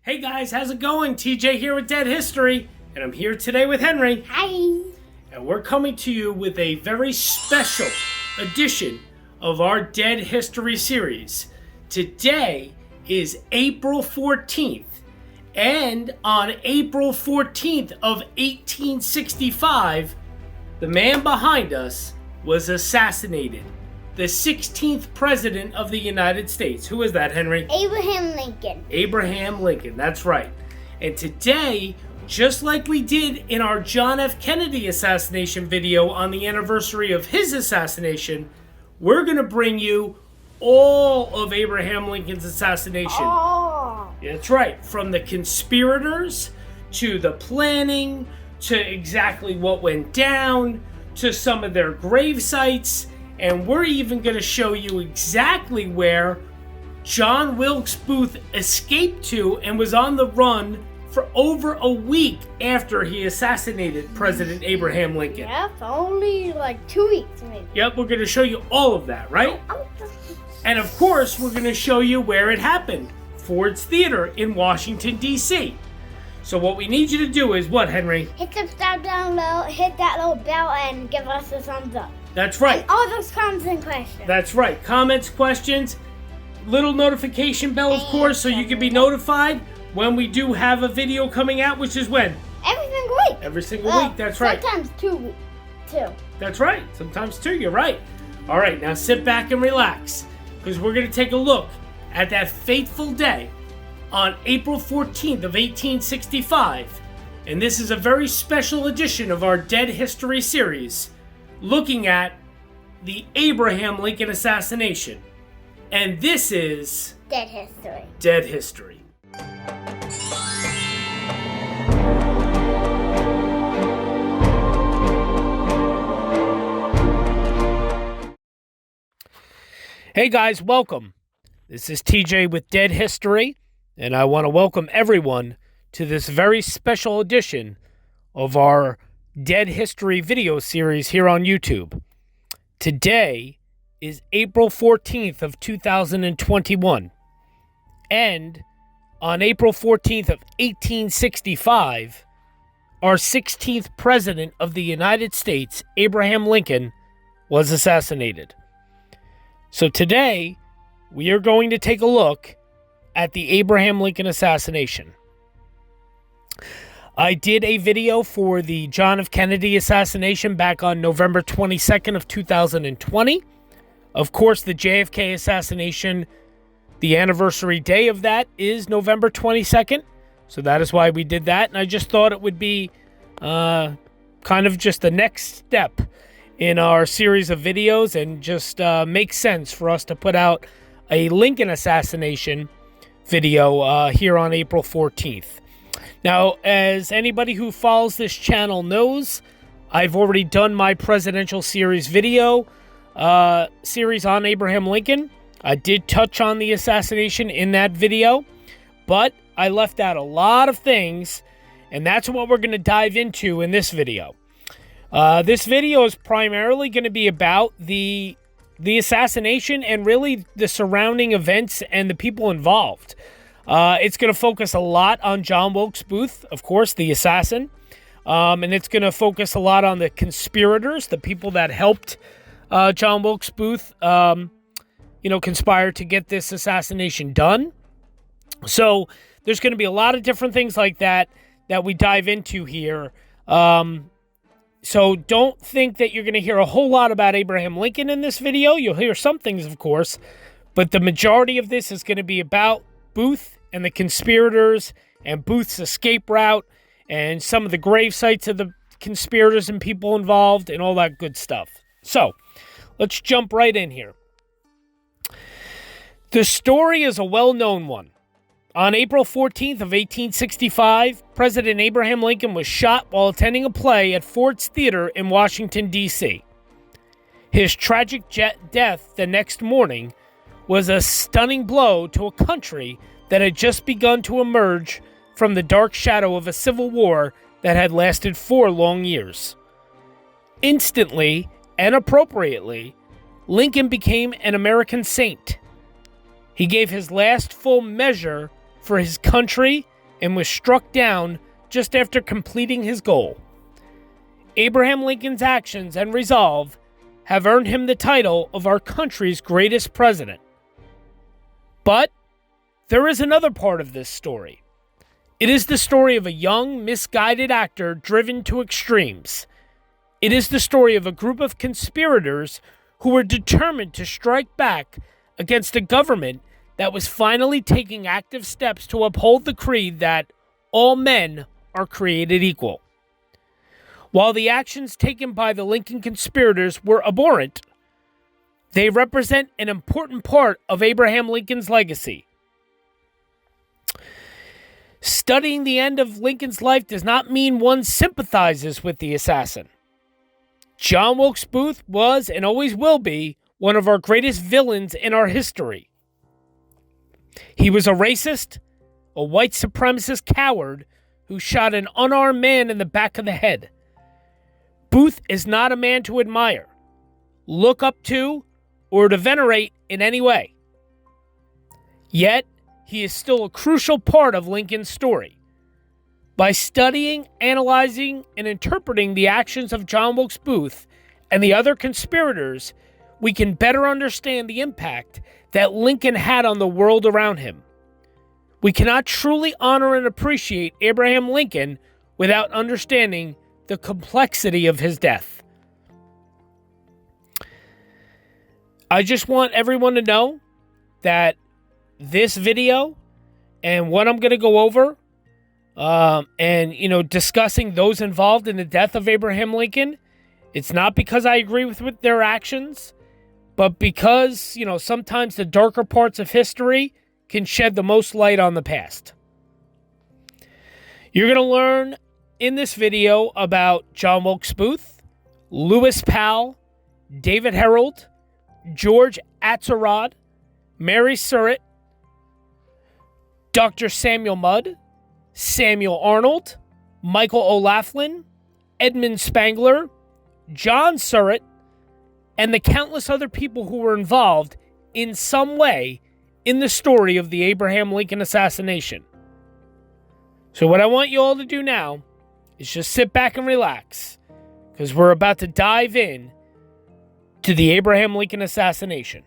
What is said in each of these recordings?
Hey guys, how's it going? TJ here with Dead History, and I'm here today with Henry. Hi. And we're coming to you with a very special edition of our Dead History series. Today is April 14th, and on April 14th of 1865, the man behind us was assassinated. The 16th President of the United States. Who is that, Henry? Abraham Lincoln. Abraham Lincoln, that's right. And today, just like we did in our John F. Kennedy assassination video on the anniversary of his assassination, we're going to bring you all of Abraham Lincoln's assassination. Oh. That's right. From the conspirators, to the planning, to exactly what went down, to some of their grave sites. And we're even going to show you exactly where John Wilkes Booth escaped to and was on the run for over a week after he assassinated President Abraham Lincoln. Yeah, for only like 2 weeks maybe. Yep, we're going to show you all of that, right? And of course, we're going to show you where it happened. Ford's Theater in Washington, D.C. So what we need you to do is what, Henry? Hit subscribe down below, hit that little bell, and give us a thumbs up. That's right. And all those comments and questions. That's right. Comments, questions, little notification bell, of course, so you can be notified when we do have a video coming out, which is when? Every single week. Every single week, that's right. Sometimes 2 weeks, too. That's right. Sometimes 2, you're right. All right, now sit back and relax, because we're going to take a look at that fateful day on April 14th of 1865. And this is a very special edition of our Dead History series, looking at the Abraham Lincoln assassination. And this is Dead History. Dead History. Hey guys, welcome. This is TJ with Dead History, and I want to welcome everyone to this very special edition of our Dead History video series here on YouTube. Today is April 14th of 2021, and on April 14th of 1865, our 16th President of the United States, Abraham Lincoln, was assassinated. So today, we are going to take a look at the Abraham Lincoln assassination. I did a video for the John F. Kennedy assassination back on November 22nd of 2020. Of course, the JFK assassination, the anniversary day of that is November 22nd. So that is why we did that. And I just thought it would be kind of just the next step in our series of videos, and just makes sense for us to put out a Lincoln assassination video here on April 14th. Now, as anybody who follows this channel knows, I've already done my presidential series video series on Abraham Lincoln. I did touch on the assassination in that video, but I left out a lot of things, and that's what we're going to dive into in this video. This video is primarily going to be about the assassination and really the surrounding events and the people involved. It's going to focus a lot on John Wilkes Booth, of course, the assassin. And it's going to focus a lot on the conspirators, the people that helped John Wilkes Booth, conspire to get this assassination done. So there's going to be a lot of different things like that we dive into here. So don't think that you're going to hear a whole lot about Abraham Lincoln in this video. You'll hear some things, of course, but the majority of this is going to be about Booth and the conspirators and Booth's escape route and some of the grave sites of the conspirators and people involved and all that good stuff. So let's jump right in here. The story is a well-known one. On April 14th of 1865, President Abraham Lincoln was shot while attending a play at Ford's Theater in Washington, D.C. His tragic death the next morning was a stunning blow to a country that had just begun to emerge from the dark shadow of a civil war that had lasted 4 long years. Instantly and appropriately, Lincoln became an American saint. He gave his last full measure for his country and was struck down just after completing his goal. Abraham Lincoln's actions and resolve have earned him the title of our country's greatest president. But there is another part of this story. It is the story of a young, misguided actor driven to extremes. It is the story of a group of conspirators who were determined to strike back against a government that was finally taking active steps to uphold the creed that all men are created equal. While the actions taken by the Lincoln Conspirators were abhorrent, they represent an important part of Abraham Lincoln's legacy. Studying the end of Lincoln's life does not mean one sympathizes with the assassin. John Wilkes Booth was and always will be one of our greatest villains in our history. He was a racist, a white supremacist coward who shot an unarmed man in the back of the head. Booth is not a man to admire, look up to, or to venerate in any way. Yet, he is still a crucial part of Lincoln's story. By studying, analyzing, and interpreting the actions of John Wilkes Booth and the other conspirators, we can better understand the impact that Lincoln had on the world around him. We cannot truly honor and appreciate Abraham Lincoln without understanding the complexity of his death. I just want everyone to know that this video and what I'm going to go over and discussing those involved in the death of Abraham Lincoln, it's not because I agree with their actions, but because, sometimes the darker parts of history can shed the most light on the past. You're going to learn in this video about John Wilkes Booth, Lewis Powell, David HEROLD, George ATZERODT, Mary Surratt, Dr. Samuel Mudd, Samuel Arnold, Michael O'Laughlin, Edmund Spangler, John Surratt, and the countless other people who were involved in some way in the story of the Abraham Lincoln assassination. So what I want you all to do now is just sit back and relax, because we're about to dive in to the Abraham Lincoln assassination.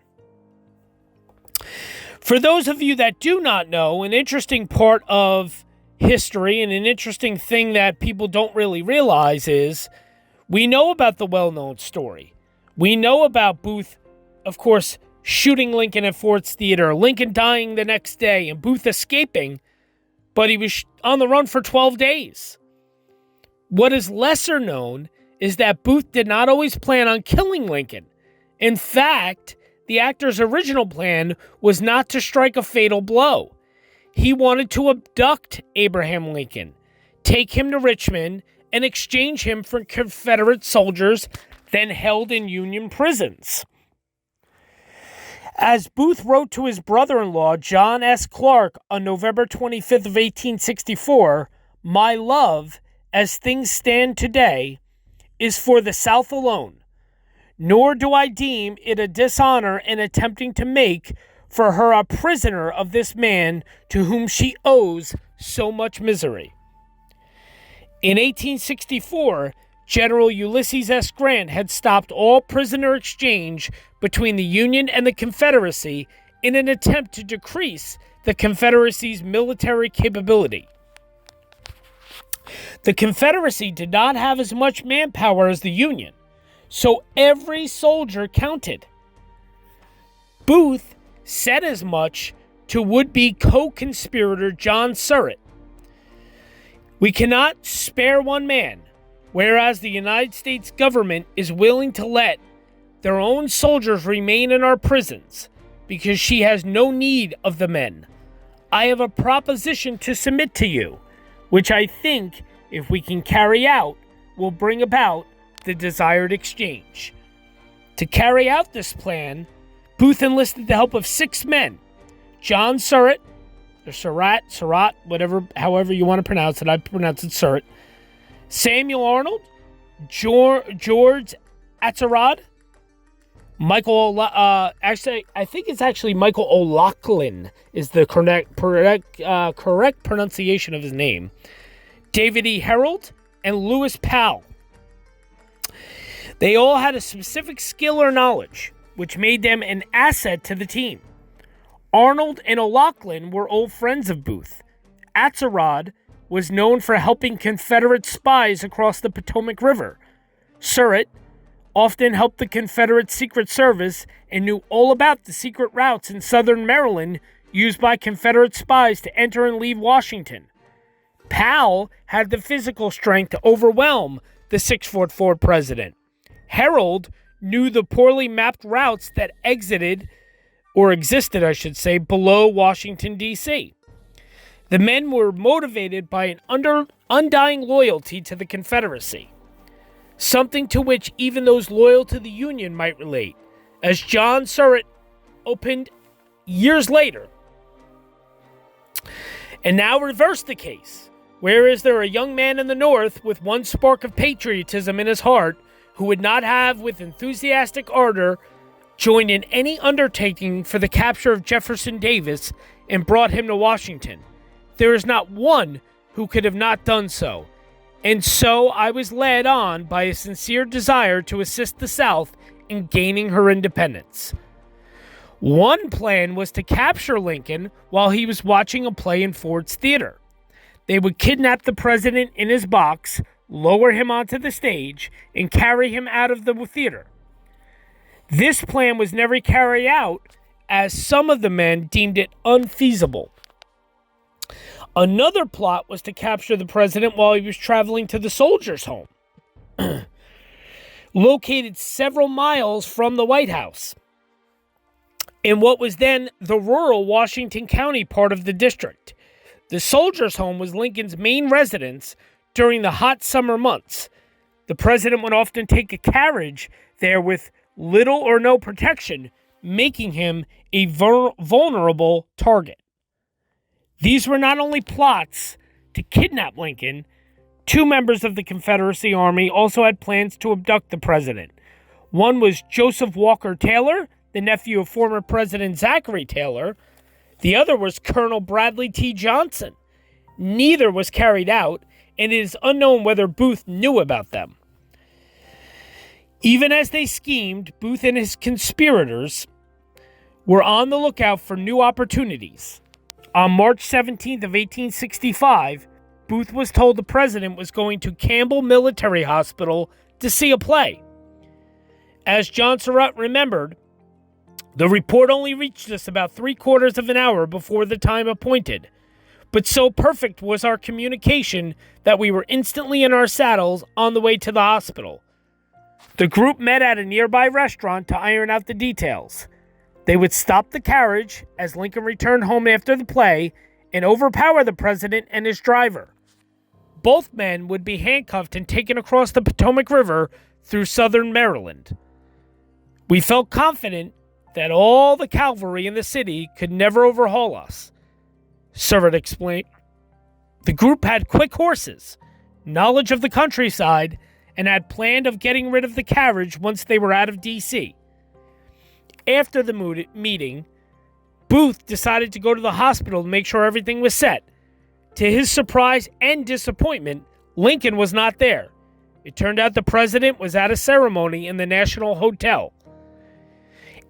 For those of you that do not know, an interesting part of history and an interesting thing that people don't really realize is we know about the well-known story. We know about Booth, of course, shooting Lincoln at Ford's Theater, Lincoln dying the next day, and Booth escaping, but he was on the run for 12 days. What is lesser known is that Booth did not always plan on killing Lincoln. In fact, the actor's original plan was not to strike a fatal blow. He wanted to abduct Abraham Lincoln, take him to Richmond, and exchange him for Confederate soldiers then held in Union prisons. As Booth wrote to his brother-in-law, John S. Clark, on November 25th of 1864, "My love, as things stand today, is for the South alone, nor do I deem it a dishonor in attempting to make for her a prisoner of this man to whom she owes so much misery." In 1864, General Ulysses S. Grant had stopped all prisoner exchange between the Union and the Confederacy in an attempt to decrease the Confederacy's military capability. The Confederacy did not have as much manpower as the Union, so every soldier counted. Booth said as much to would-be co-conspirator John Surratt. "We cannot spare one man, whereas the United States government is willing to let their own soldiers remain in our prisons because she has no need of the men. I have a proposition to submit to you, which I think, if we can carry out, will bring about the desired exchange." To carry out this plan, Booth enlisted the help of 6 men: John Surratt, or SURRATT, however you want to pronounce it. I pronounce it Surratt. Samuel Arnold, George ATZERODT, Actually, I think it's actually Michael O'Loughlin is the correct pronunciation of his name. David E. Herold, and Lewis Powell. They all had a specific skill or knowledge, which made them an asset to the team. Arnold and O'Loughlin were old friends of Booth. ATZEROT was known for helping Confederate spies across the Potomac River. SURRATT often helped the Confederate Secret Service and knew all about the secret routes in southern Maryland used by Confederate spies to enter and leave Washington. Powell had the physical strength to overwhelm the 6'4" president. Herold knew the poorly mapped routes that existed, below Washington, D.C. The men were motivated by an undying loyalty to the Confederacy, something to which even those loyal to the Union might relate, as John SURRATT opened years later. And now reverse the case. Where is there a young man in the North with one spark of patriotism in his heart who would not have, with enthusiastic ardor, joined in any undertaking for the capture of Jefferson Davis and brought him to Washington? There is not one who could have not done so. And so I was led on by a sincere desire to assist the South in gaining her independence. One plan was to capture Lincoln while he was watching a play in Ford's Theater. They would kidnap the president in his box, lower him onto the stage, and carry him out of the theater. This plan was never carried out, as some of the men deemed it unfeasible. Another plot was to capture the president while he was traveling to the soldiers' home, located several miles from the White House, in what was then the rural Washington County part of the district. The soldiers' home was Lincoln's main residence during the hot summer months. The president would often take a carriage there with little or no protection, making him a vulnerable target. These were not only plots to kidnap Lincoln. Two members of the Confederacy Army also had plans to abduct the president. One was Joseph Walker Taylor, the nephew of former President Zachary Taylor. The other was Colonel Bradley T. Johnson. Neither was carried out, and it is unknown whether Booth knew about them. Even as they schemed, Booth and his conspirators were on the lookout for new opportunities. On March 17th of 1865, Booth was told the president was going to Campbell Military Hospital to see a play. As John SURRATT remembered, the report only reached us about 3/4 of an hour before the time appointed, but so perfect was our communication that we were instantly in our saddles on the way to the hospital. The group met at a nearby restaurant to iron out the details. They would stop the carriage as Lincoln returned home after the play and overpower the president and his driver. Both men would be handcuffed and taken across the Potomac River through southern Maryland. We felt confident that all the cavalry in the city could never overhaul us, SURRATT explained. The group had quick horses, knowledge of the countryside, and had planned of getting rid of the carriage once they were out of D.C. After the meeting, Booth decided to go to the hospital to make sure everything was set. To his surprise and disappointment, Lincoln was not there. It turned out the president was at a ceremony in the National Hotel.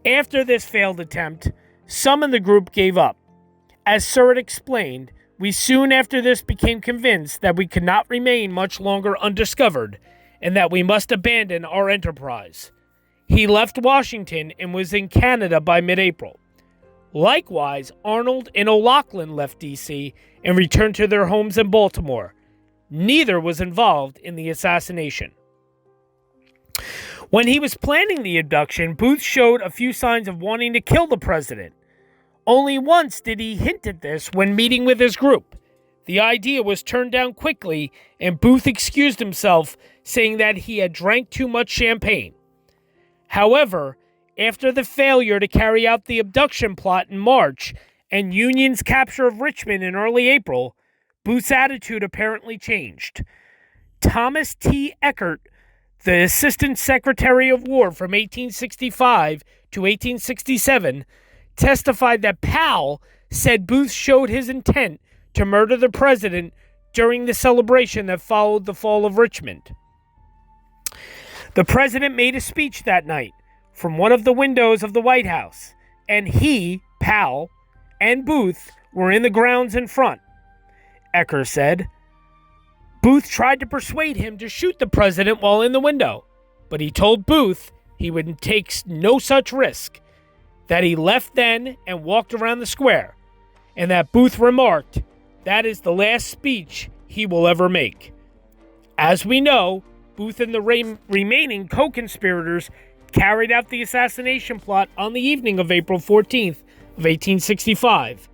After this failed attempt, some in the group gave up. As SURRATT explained, we soon after this became convinced that we could not remain much longer undiscovered and that we must abandon our enterprise. He left Washington and was in Canada by mid-April. Likewise, Arnold and O'Loughlin left D.C. and returned to their homes in Baltimore. Neither was involved in the assassination. When he was planning the abduction, Booth showed a few signs of wanting to kill the president. Only once did he hint at this when meeting with his group. The idea was turned down quickly, and Booth excused himself, saying that he had drank too much champagne. However, after the failure to carry out the abduction plot in March and Union's capture of Richmond in early April, Booth's attitude apparently changed. Thomas T. ECKERT, the Assistant Secretary of War from 1865 to 1867, testified that Powell said Booth showed his intent to murder the president during the celebration that followed the fall of Richmond. The president made a speech that night from one of the windows of the White House, and he, Powell, and Booth were in the grounds in front. ECKERT said, Booth tried to persuade him to shoot the president while in the window, but he told Booth he would take no such risk, that he left then and walked around the square, and that Booth remarked, that is the last speech he will ever make. As we know, Booth and the remaining co-conspirators carried out the assassination plot on the evening of April 14th of 1865.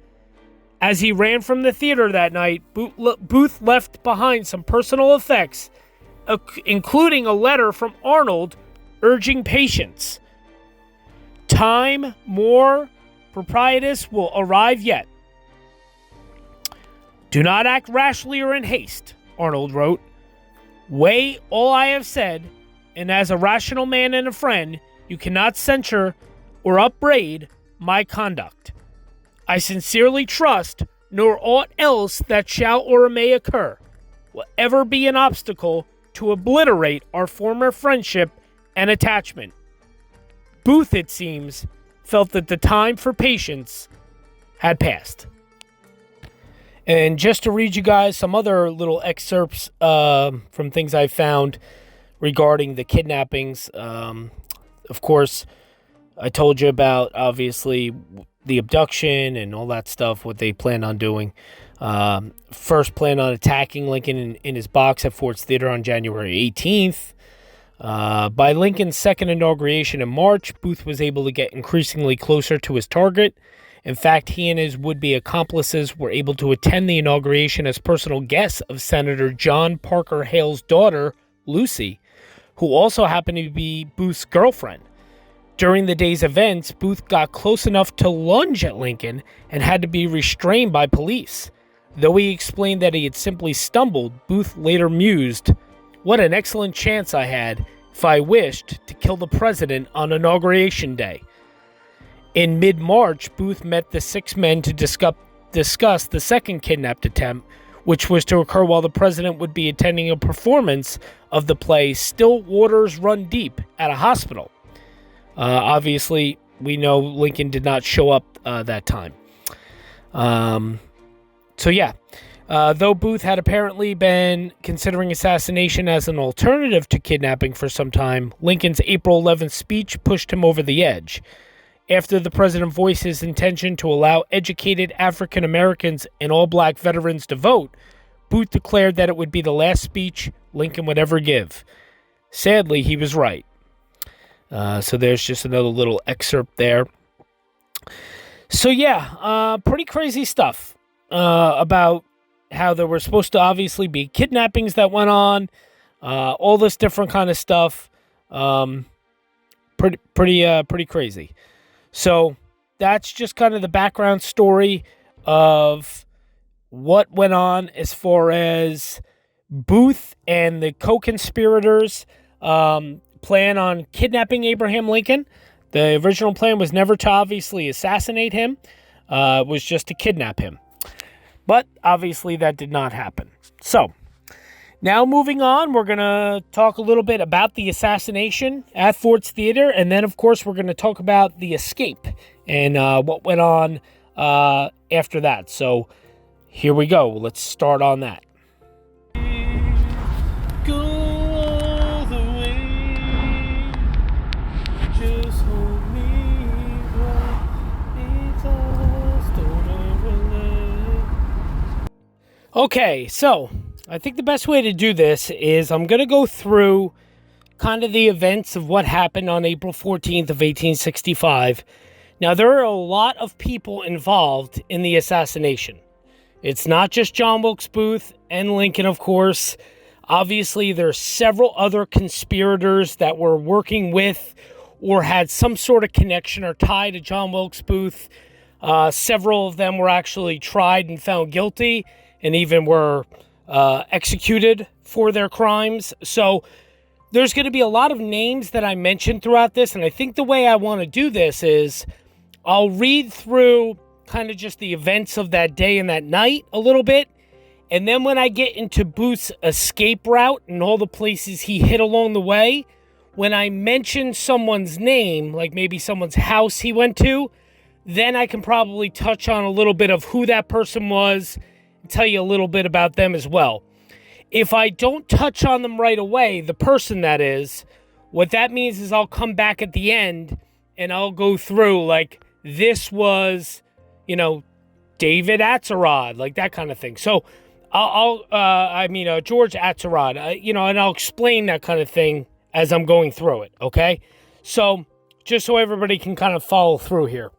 As he ran from the theater that night, Booth left behind some personal effects, including a letter from Arnold urging patience. Time more propitious will arrive yet. Do not act rashly or in haste, Arnold wrote. Weigh all I have said, and as a rational man and a friend, you cannot censure or upbraid my conduct. I sincerely trust, nor aught else that shall or may occur will ever be an obstacle to obliterate our former friendship and attachment. Booth, it seems, felt that the time for patience had passed. And just to read you guys some other little excerpts from things I found regarding the kidnappings. Of course, I told you about, obviously, the abduction and all that stuff, what they planned on doing. First planned on attacking Lincoln in his box at Ford's Theater on January 18th. By Lincoln's second inauguration in March, Booth was able to get increasingly closer to his target. In fact, he and his would-be accomplices were able to attend the inauguration as personal guests of Senator John Parker Hale's daughter, Lucy, who also happened to be Booth's girlfriend. During the day's events, Booth got close enough to lunge at Lincoln and had to be restrained by police. Though he explained that he had simply stumbled, Booth later mused, "What an excellent chance I had, if I wished, to kill the president on Inauguration Day." In mid-March, Booth met the 6 men to discuss the second kidnapped attempt, which was to occur while the president would be attending a performance of the play Still Waters Run Deep at a hospital. Obviously, we know Lincoln did not show up that time. Though Booth had apparently been considering assassination as an alternative to kidnapping for some time, Lincoln's April 11th speech pushed him over the edge. After the president voiced his intention to allow educated African Americans and all black veterans to vote, Booth declared that it would be the last speech Lincoln would ever give. Sadly, he was right. So there's just another little excerpt there. So pretty crazy stuff about how there were supposed to obviously be kidnappings that went on, all this different kind of stuff. Pretty crazy. So that's just kind of the background story of what went on as far as Booth and the co-conspirators plan on kidnapping Abraham Lincoln. The original plan was never to obviously assassinate him. It was just to kidnap him. But obviously that did not happen. So now moving on, we're going to talk a little bit about the assassination at Ford's Theater. And then, of course, we're going to talk about the escape and what went on after that. So here we go. Let's start on that. Go all the way. Just hold me right. Okay, so I think the best way to do this is I'm going to go through kind of the events of what happened on April 14th of 1865. Now, there are a lot of people involved in the assassination. It's not just John Wilkes Booth and Lincoln, of course. Obviously, there are several other conspirators that were working with or had some sort of connection or tie to John Wilkes Booth. Several of them were actually tried and found guilty and even were executed for their crimes. So there's going to be a lot of names that I mentioned throughout this, and I think the way I want to do this is I'll read through kind of just the events of that day and that night a little bit, and then when I get into Booth's escape route and all the places he hit along the way, when I mention someone's name, like maybe someone's house he went to, then I can probably touch on a little bit of who that person was and tell you a little bit about them as well. If I don't touch on them right away, the person that is, what that means is I'll come back at the end and I'll go through, like, this was, David ATZERODT, like that kind of thing. So George ATZERODT, and I'll explain that kind of thing as I'm going through it, okay? So just so everybody can kind of follow through here.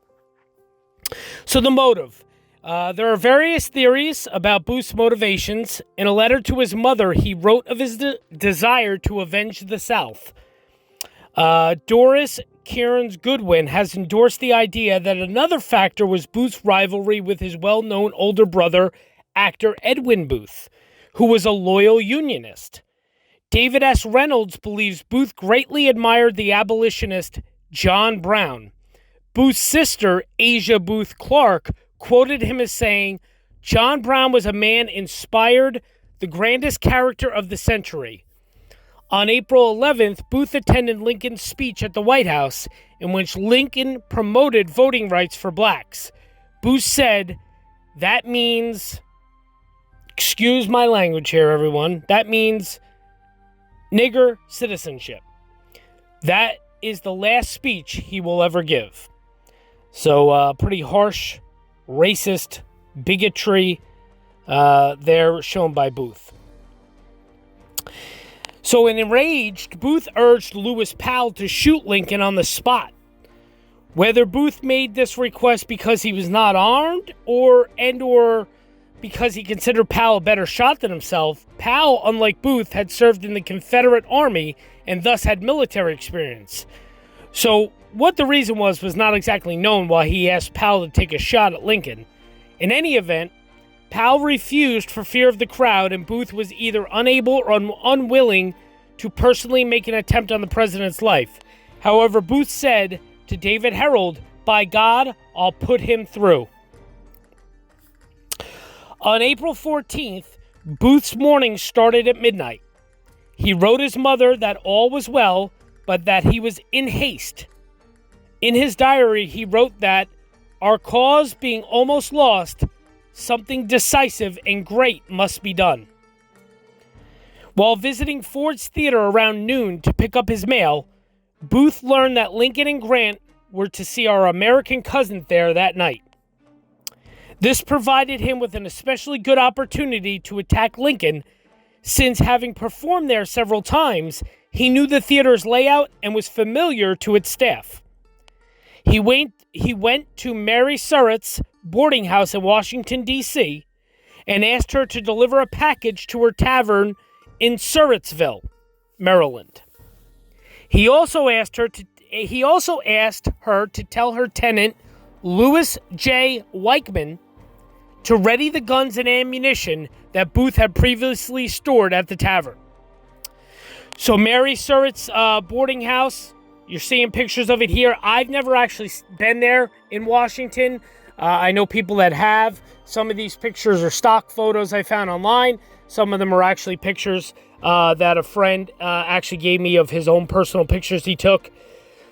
So the motive. There are various theories about Booth's motivations. In a letter to his mother, he wrote of his desire to avenge the South. Doris Kearns Goodwin has endorsed the idea that another factor was Booth's rivalry with his well-known older brother, actor Edwin Booth, who was a loyal Unionist. David S. Reynolds believes Booth greatly admired the abolitionist John Brown. Booth's sister, Asia Booth Clark, quoted him as saying, "John Brown was a man inspired, the grandest character of the century." On April 11th, Booth attended Lincoln's speech at the White House, in which Lincoln promoted voting rights for blacks. Booth said, "That means," excuse my language here, everyone, that means nigger citizenship. That is the last speech he will ever give. So, pretty harsh, racist bigotry there shown by Booth. So, enraged, Booth urged Lewis Powell to shoot Lincoln on the spot. Whether Booth made this request because he was not armed or because he considered Powell a better shot than himself, Powell, unlike Booth, had served in the Confederate Army and thus had military experience. So, what the reason was not exactly known why he asked Powell to take a shot at Lincoln. In any event, Powell refused for fear of the crowd, and Booth was either unable or unwilling to personally make an attempt on the president's life. However, Booth said to David HEROLD, "By God, I'll put him through." On April 14th, Booth's morning started at midnight. He wrote his mother that all was well, but that he was in haste. In his diary, he wrote that, "Our cause being almost lost, something decisive and great must be done." While visiting Ford's Theater around noon to pick up his mail, Booth learned that Lincoln and Grant were to see our American cousin there that night. This provided him with an especially good opportunity to attack Lincoln, since having performed there several times, he knew the theater's layout and was familiar to its staff. He went to Mary Surratt's boarding house in Washington, D.C., and asked her to deliver a package to her tavern in Surrattsville, Maryland. He also asked her to tell her tenant, Louis J. Weichman, to ready the guns and ammunition that Booth had previously stored at the tavern. So Mary Surratt's boarding house, you're seeing pictures of it here. I've never actually been there in Washington. I know people that have. Some of these pictures are stock photos I found online. Some of them are actually pictures that a friend actually gave me of his own personal pictures he took.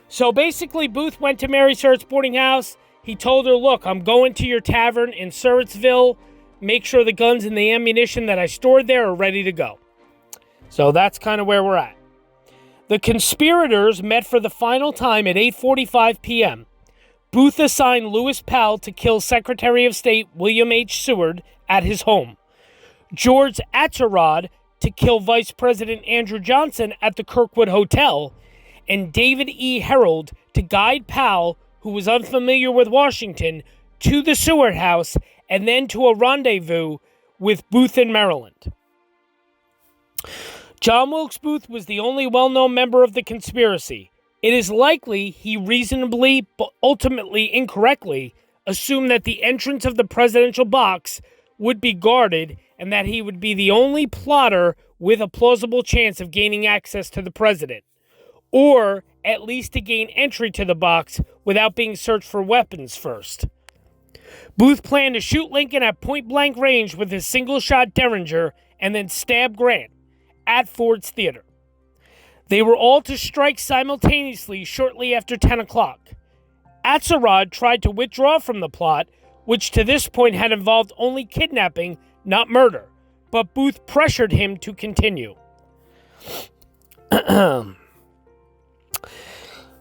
So basically, Booth went to Mary Surratt's boarding house. He told her, "Look, I'm going to your tavern in Surrattsville. Make sure the guns and the ammunition that I stored there are ready to go." So that's kind of where we're at. The conspirators met for the final time at 8:45 p.m. Booth assigned Lewis Powell to kill Secretary of State William H. Seward at his home, George ATZERODT to kill Vice President Andrew Johnson at the Kirkwood Hotel, and David E. HEROLD to guide Powell, who was unfamiliar with Washington, to the Seward House and then to a rendezvous with Booth in Maryland. John Wilkes Booth was the only well-known member of the conspiracy. It is likely he reasonably, but ultimately incorrectly, assumed that the entrance of the presidential box would be guarded and that he would be the only plotter with a plausible chance of gaining access to the president, or at least to gain entry to the box without being searched for weapons first. Booth planned to shoot Lincoln at point-blank range with his single-shot Derringer and then stab Grant at Ford's Theater. They were all to strike simultaneously shortly after 10 o'clock. ATZERODT tried to withdraw from the plot, which to this point had involved only kidnapping, not murder, but Booth pressured him to continue.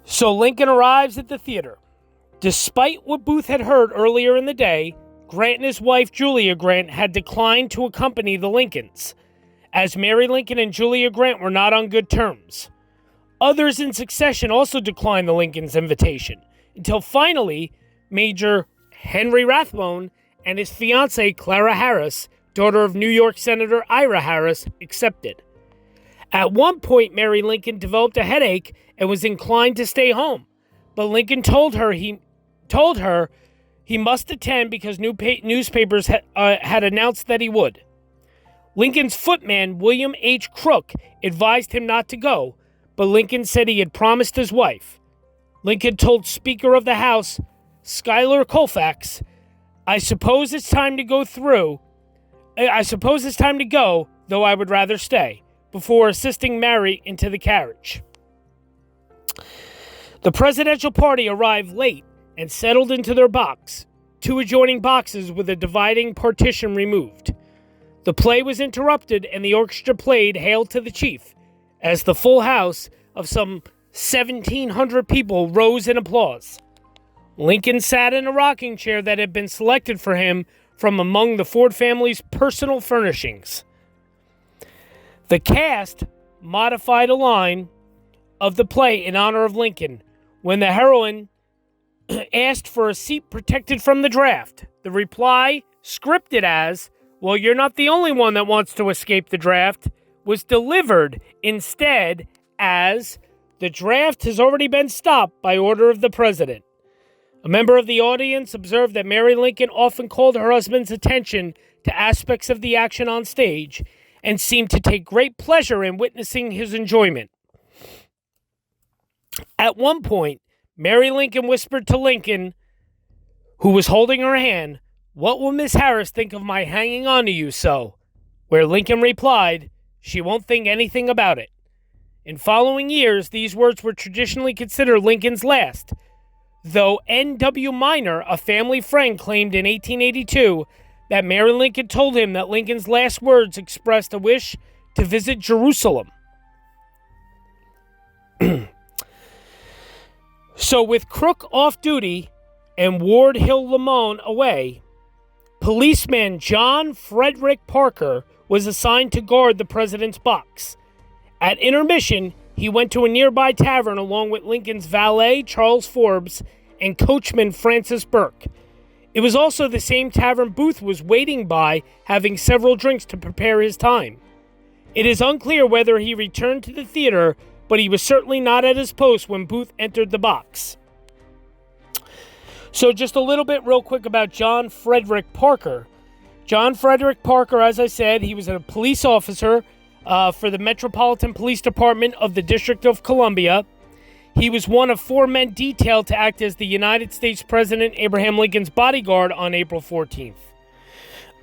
So Lincoln arrives at the theater. Despite what Booth had heard earlier in the day, Grant and his wife Julia Grant had declined to accompany the Lincolns, as Mary Lincoln and Julia Grant were not on good terms. Others in succession also declined the Lincolns' invitation, until finally Major Henry Rathbone and his fiancée Clara Harris, daughter of New York Senator Ira Harris, accepted. At one point, Mary Lincoln developed a headache and was inclined to stay home, but Lincoln told her he must attend because newspapers had announced that he would. Lincoln's footman, William H. Crook, advised him not to go, but Lincoln said he had promised his wife. Lincoln told Speaker of the House, Schuyler Colfax, I suppose it's time to go, though I would rather stay, before assisting Mary into the carriage. The presidential party arrived late and settled into their box, 2 adjoining boxes with a dividing partition removed. The play was interrupted and the orchestra played Hail to the Chief, as the full house of some 1,700 people rose in applause. Lincoln sat in a rocking chair that had been selected for him from among the Ford family's personal furnishings. The cast modified a line of the play in honor of Lincoln when the heroine asked for a seat protected from the draft. The reply, scripted as, well, you're not the only one that wants to escape the draft, was delivered instead as, the draft has already been stopped by order of the president. A member of the audience observed that Mary Lincoln often called her husband's attention to aspects of the action on stage and seemed to take great pleasure in witnessing his enjoyment. At one point, Mary Lincoln whispered to Lincoln, who was holding her hand, what will Miss Harris think of my hanging on to you so? Where Lincoln replied, she won't think anything about it. In following years, these words were traditionally considered Lincoln's last, though N.W. Minor, a family friend, claimed in 1882 that Mary Lincoln told him that Lincoln's last words expressed a wish to visit Jerusalem. So with Crook off duty and Ward Hill Lamone away, policeman John Frederick Parker was assigned to guard the president's box. At intermission, he went to a nearby tavern along with Lincoln's valet, Charles Forbes, and coachman Francis Burke. It was also the same tavern Booth was waiting by, having several drinks to prepare his time. It is unclear whether he returned to the theater, but he was certainly not at his post when Booth entered the box. So just a little bit real quick about John Frederick Parker. John Frederick Parker, as I said, he was a police officer for the Metropolitan Police Department of the District of Columbia. He was one of 4 men detailed to act as the United States President Abraham Lincoln's bodyguard on April 14th.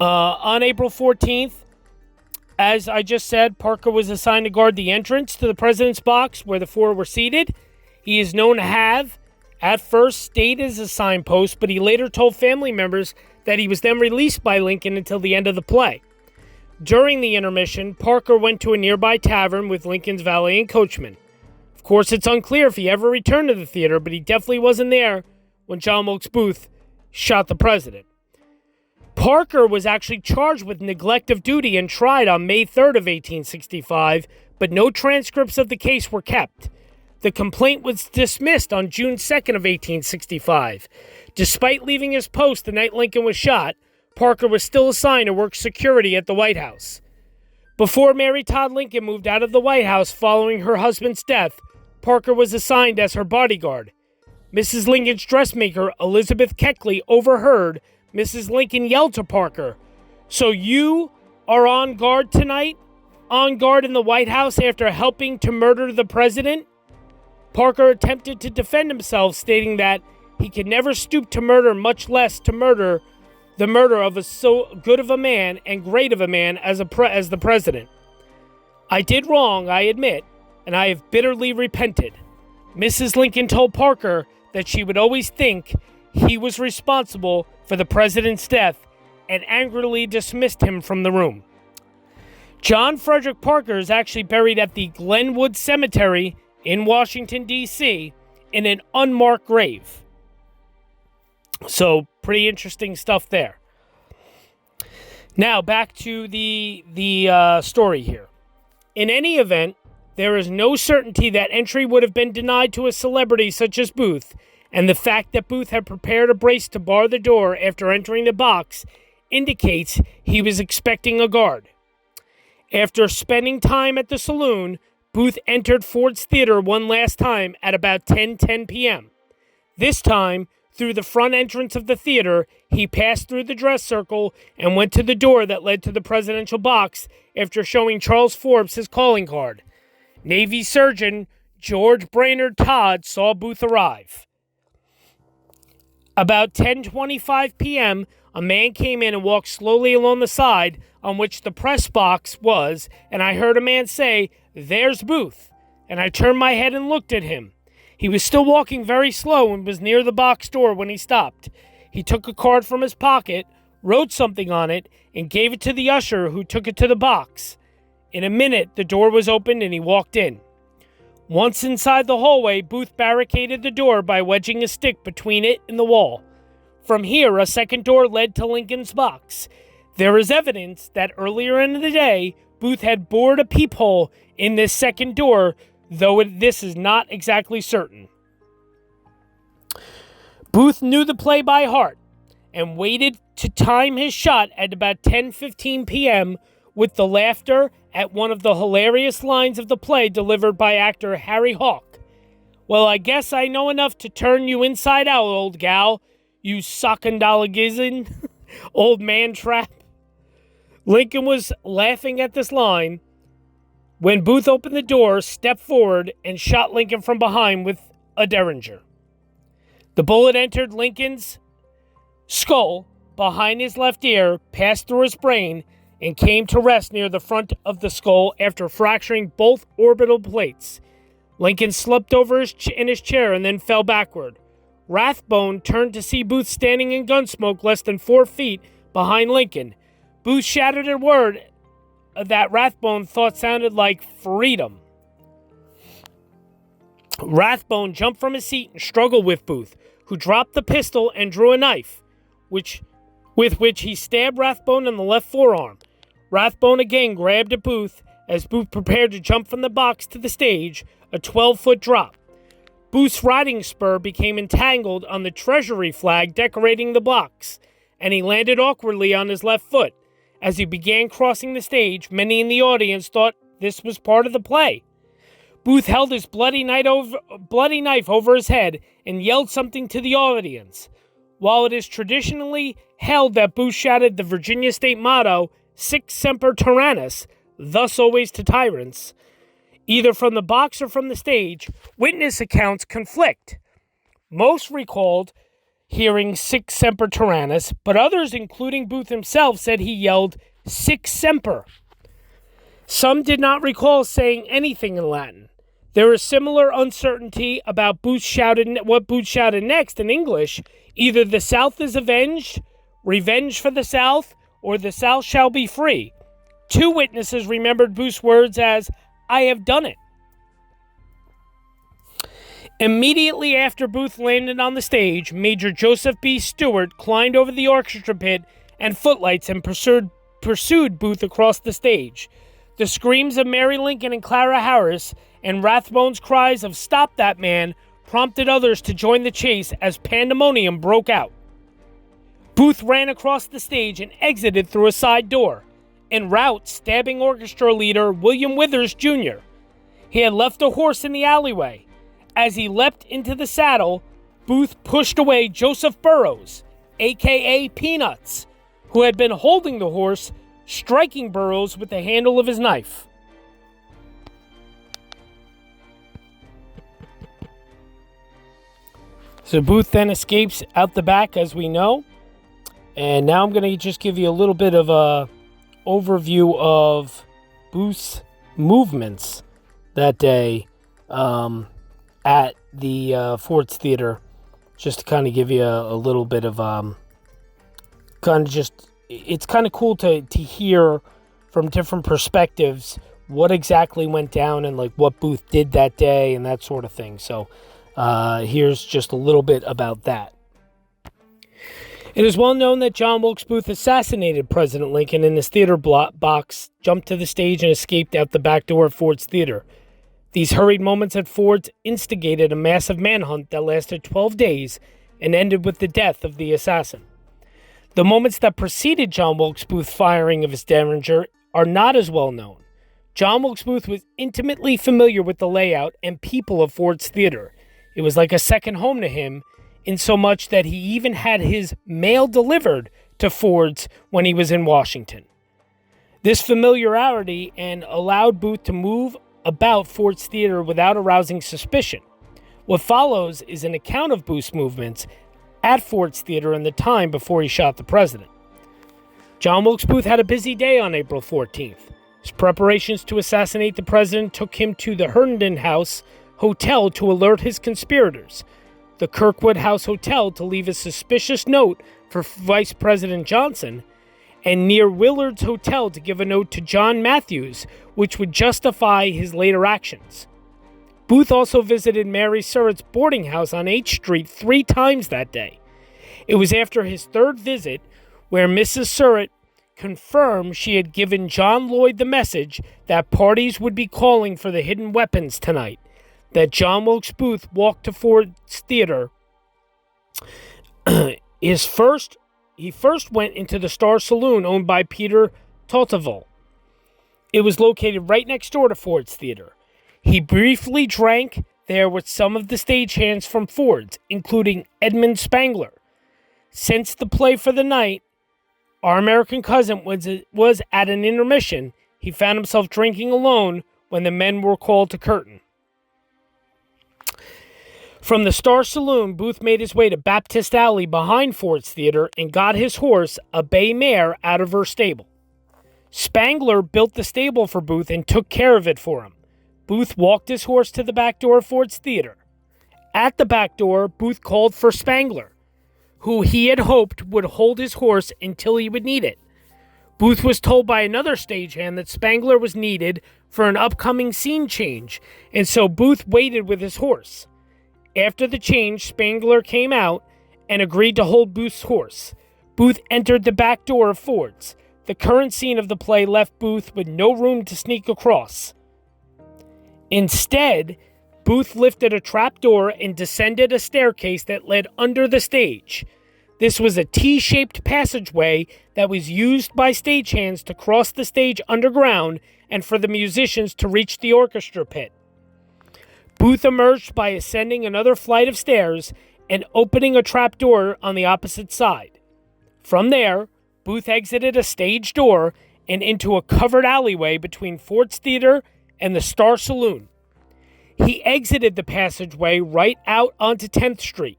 On April 14th, as I just said, Parker was assigned to guard the entrance to the president's box where the 4 were seated. He is known to have, at first, stayed as a signpost, but he later told family members that he was then released by Lincoln until the end of the play. During the intermission, Parker went to a nearby tavern with Lincoln's valet and coachman. Of course, it's unclear if he ever returned to the theater, but he definitely wasn't there when John Wilkes Booth shot the president. Parker was actually charged with neglect of duty and tried on May 3rd of 1865, but no transcripts of the case were kept. The complaint was dismissed on June 2nd of 1865. Despite leaving his post the night Lincoln was shot, Parker was still assigned to work security at the White House. Before Mary Todd Lincoln moved out of the White House following her husband's death, Parker was assigned as her bodyguard. Mrs. Lincoln's dressmaker, Elizabeth Keckley, overheard Mrs. Lincoln yell to Parker, So you are on guard tonight? On guard in the White House after helping to murder the president? Parker attempted to defend himself, stating that he could never stoop to murder, much less to murder the murder of so good of a man and great of a man as the president. I did wrong, I admit, and I have bitterly repented. Mrs. Lincoln told Parker that she would always think he was responsible for the president's death and angrily dismissed him from the room. John Frederick Parker is actually buried at the Glenwood Cemetery in Washington, D.C. in an unmarked grave. So, pretty interesting stuff there. Now, back to the story here. In any event, there is no certainty that entry would have been denied to a celebrity such as Booth, and the fact that Booth had prepared a brace to bar the door after entering the box indicates he was expecting a guard. After spending time at the saloon, Booth entered Ford's Theater one last time at about 10:10 p.m. This time, through the front entrance of the theater, he passed through the dress circle and went to the door that led to the presidential box after showing Charles Forbes his calling card. Navy surgeon George Brainard Todd saw Booth arrive. About 10:25 p.m., a man came in and walked slowly along the side on which the press box was, and I heard a man say, "There's Booth," and I turned my head and looked at him. He was still walking very slow and was near the box door when he stopped. He took a card from his pocket, wrote something on it, and gave it to the usher, who took it to the box. In a minute, the door was opened and he walked in. Once inside the hallway, Booth barricaded the door by wedging a stick between it and the wall. From here, a second door led to Lincoln's box. There is evidence that earlier in the day, Booth had bored a peephole in this second door, though this is not exactly certain. Booth knew the play by heart and waited to time his shot at about 10:15 p.m. with the laughter at one of the hilarious lines of the play delivered by actor Harry Hawk. "Well, I guess I know enough to turn you inside out, old gal, you sockandolagizin, old man trap." Lincoln was laughing at this line when Booth opened the door, stepped forward, and shot Lincoln from behind with a derringer. The bullet entered Lincoln's skull behind his left ear, passed through his brain, and came to rest near the front of the skull after fracturing both orbital plates. Lincoln slumped over in his chair and then fell backward. Rathbone turned to see Booth standing in gun smoke less than 4 feet behind Lincoln. Booth shouted a word that Rathbone thought sounded like freedom. Rathbone jumped from his seat and struggled with Booth, who dropped the pistol and drew a knife, with which he stabbed Rathbone in the left forearm. Rathbone again grabbed at Booth as Booth prepared to jump from the box to the stage, a 12-foot drop. Booth's riding spur became entangled on the Treasury flag decorating the box, and he landed awkwardly on his left foot. As he began crossing the stage, many in the audience thought this was part of the play. Booth held his bloody knife over his head and yelled something to the audience. While it is traditionally held that Booth shouted the Virginia state motto, "Sic semper tyrannis," thus always to tyrants, either from the box or from the stage, witness accounts conflict. Most recalled hearing "Sic semper tyrannis," but others, including Booth himself, said he yelled "Sic semper." Some did not recall saying anything in Latin. There is similar uncertainty about what Booth shouted next in English, either "The South is avenged," "Revenge for the South," or "The South shall be free." 2 witnesses remembered Booth's words as, "I have done it." Immediately after Booth landed on the stage, Major Joseph B. Stewart climbed over the orchestra pit and footlights and pursued Booth across the stage. The screams of Mary Lincoln and Clara Harris and Rathbone's cries of "Stop that man" prompted others to join the chase as pandemonium broke out. Booth ran across the stage and exited through a side door, en route stabbing orchestra leader William Withers, Jr. He had left a horse in the alleyway. As he leapt into the saddle, Booth pushed away Joseph Burroughs, a.k.a. Peanuts, who had been holding the horse, striking Burroughs with the handle of his knife. So Booth then escapes out the back, as we know. And now I'm going to just give you a little bit of a overview of Booth's movements that day at the Ford's Theater, just to kind of give you a little bit of it's kind of cool to hear from different perspectives what exactly went down and like what Booth did that day and that sort of thing. So here's just a little bit about that. It is well known that John Wilkes Booth assassinated President Lincoln in his theater box, jumped to the stage, and escaped out the back door of Ford's Theater. These hurried moments at Ford's instigated a massive manhunt that lasted 12 days and ended with the death of the assassin. The moments that preceded John Wilkes Booth's firing of his Derringer are not as well known. John Wilkes Booth was intimately familiar with the layout and people of Ford's Theater. It was like a second home to him, in so much that he even had his mail delivered to Ford's when he was in Washington. This familiarity allowed Booth to move about Ford's Theater without arousing suspicion. What follows is an account of Booth's movements at Ford's Theater in the time before he shot the president. John Wilkes Booth had a busy day on April 14th. His preparations to assassinate the president took him to the Herndon House Hotel to alert his conspirators, the Kirkwood House Hotel to leave a suspicious note for Vice President Johnson, and near Willard's Hotel to give a note to John Matthews, which would justify his later actions. Booth also visited Mary Surratt's boarding house on H Street 3 times that day. It was after his third visit, where Mrs. Surratt confirmed she had given John Lloyd the message that parties would be calling for the hidden weapons tonight, that John Wilkes Booth walked to Ford's Theater. He first went into the Star Saloon owned by Peter Totteval. It was located right next door to Ford's Theater. He briefly drank there with some of the stagehands from Ford's, including Edmund Spangler. Since the play for the night, Our American Cousin was at an intermission, he found himself drinking alone when the men were called to curtain. From the Star Saloon, Booth made his way to Baptist Alley behind Ford's Theater and got his horse, a bay mare, out of her stable. Spangler built the stable for Booth and took care of it for him. Booth walked his horse to the back door of Ford's Theater. At the back door, Booth called for Spangler, who he had hoped would hold his horse until he would need it. Booth was told by another stagehand that Spangler was needed for an upcoming scene change, and so Booth waited with his horse. After the change, Spangler came out and agreed to hold Booth's horse. Booth entered the back door of Ford's. The current scene of the play left Booth with no room to sneak across. Instead, Booth lifted a trap door and descended a staircase that led under the stage. This was a T-shaped passageway that was used by stagehands to cross the stage underground and for the musicians to reach the orchestra pit. Booth emerged by ascending another flight of stairs and opening a trap door on the opposite side. From there, Booth exited a stage door and into a covered alleyway between Ford's Theater and the Star Saloon. He exited the passageway right out onto 10th Street.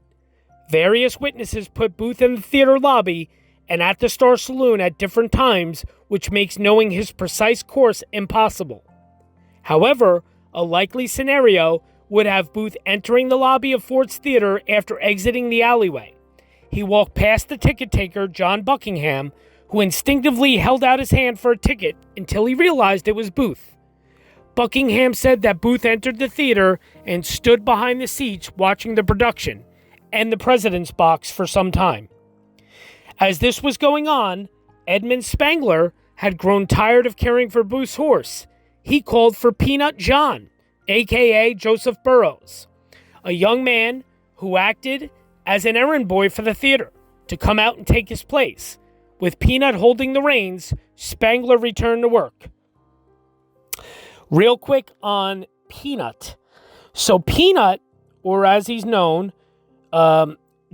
Various witnesses put Booth in the theater lobby and at the Star Saloon at different times, which makes knowing his precise course impossible. However, a likely scenario would have Booth entering the lobby of Ford's Theater after exiting the alleyway. He walked past the ticket taker, John Buckingham, who instinctively held out his hand for a ticket until he realized it was Booth. Buckingham said that Booth entered the theater and stood behind the seats watching the production and the president's box for some time. As this was going on, Edmund Spangler had grown tired of caring for Booth's horse. He called for Peanut John, a.k.a. Joseph Burroughs, a young man who acted as an errand boy for the theater, to come out and take his place. With Peanut holding the reins, Spangler returned to work. Real quick on Peanut. So Peanut, or as he's known,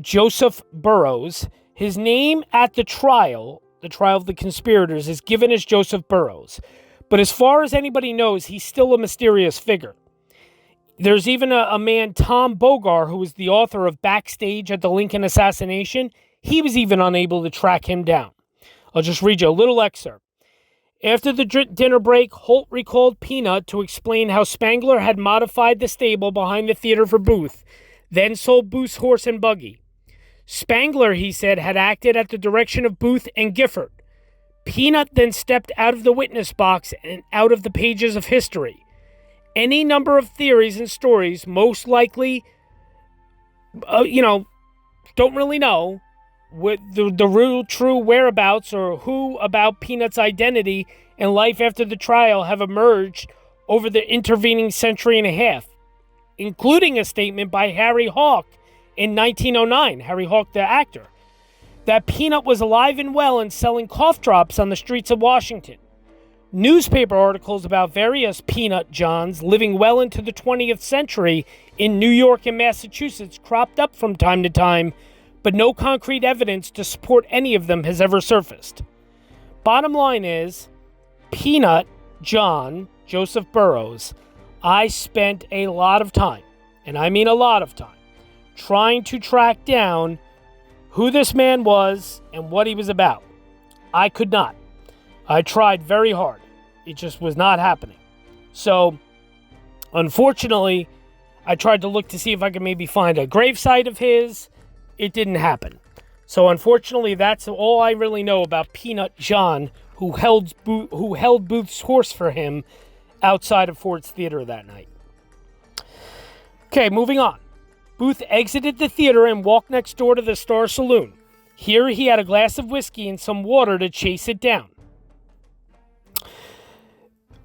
Joseph Burroughs, his name at the trial the trial of the conspirators, is given as Joseph Burroughs. But as far as anybody knows, he's still a mysterious figure. There's even a man, Tom BOGAR, who was the author of Backstage at the Lincoln Assassination. He was even unable to track him down. I'll just read you a little excerpt. After the dinner break, Holt recalled Peanut to explain how Spangler had modified the stable behind the theater for Booth, then sold Booth's horse and buggy. Spangler, he said, had acted at the direction of Booth and Gifford. Peanut then stepped out of the witness box and out of the pages of history. Any number of theories and stories, most likely, don't really know what the real true whereabouts or who about Peanut's identity and life after the trial have emerged over the intervening century and a half, including a statement by Harry Hawk in 1909, Harry Hawk the actor, that Peanut was alive and well and selling cough drops on the streets of Washington. Newspaper articles about various Peanut Johns living well into the 20th century in New York and Massachusetts cropped up from time to time, but no concrete evidence to support any of them has ever surfaced. Bottom line is, Peanut John Joseph Burroughs, I spent a lot of time, and I mean a lot of time, trying to track down who this man was and what he was about. I could not. I tried very hard. It just was not happening. So, unfortunately, I tried to look to see if I could maybe find a gravesite of his. It didn't happen. So, unfortunately, that's all I really know about Peanut John, who held Booth's horse for him outside of Ford's Theater that night. Okay, moving on. Booth exited the theater and walked next door to the Star Saloon. Here he had a glass of whiskey and some water to chase it down.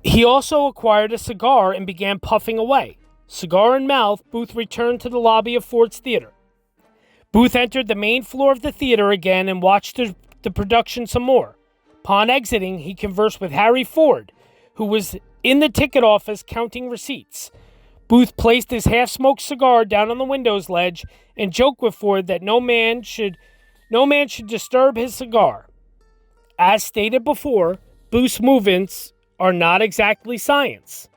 He also acquired a cigar and began puffing away. Cigar in mouth, Booth returned to the lobby of Ford's Theater. Booth entered the main floor of the theater again and watched the production some more. Upon exiting, he conversed with Harry Ford, who was in the ticket office counting receipts. Booth placed his half-smoked cigar down on the window's ledge and joked with Ford that no man should disturb his cigar. As stated before, Booth's movements are not exactly science,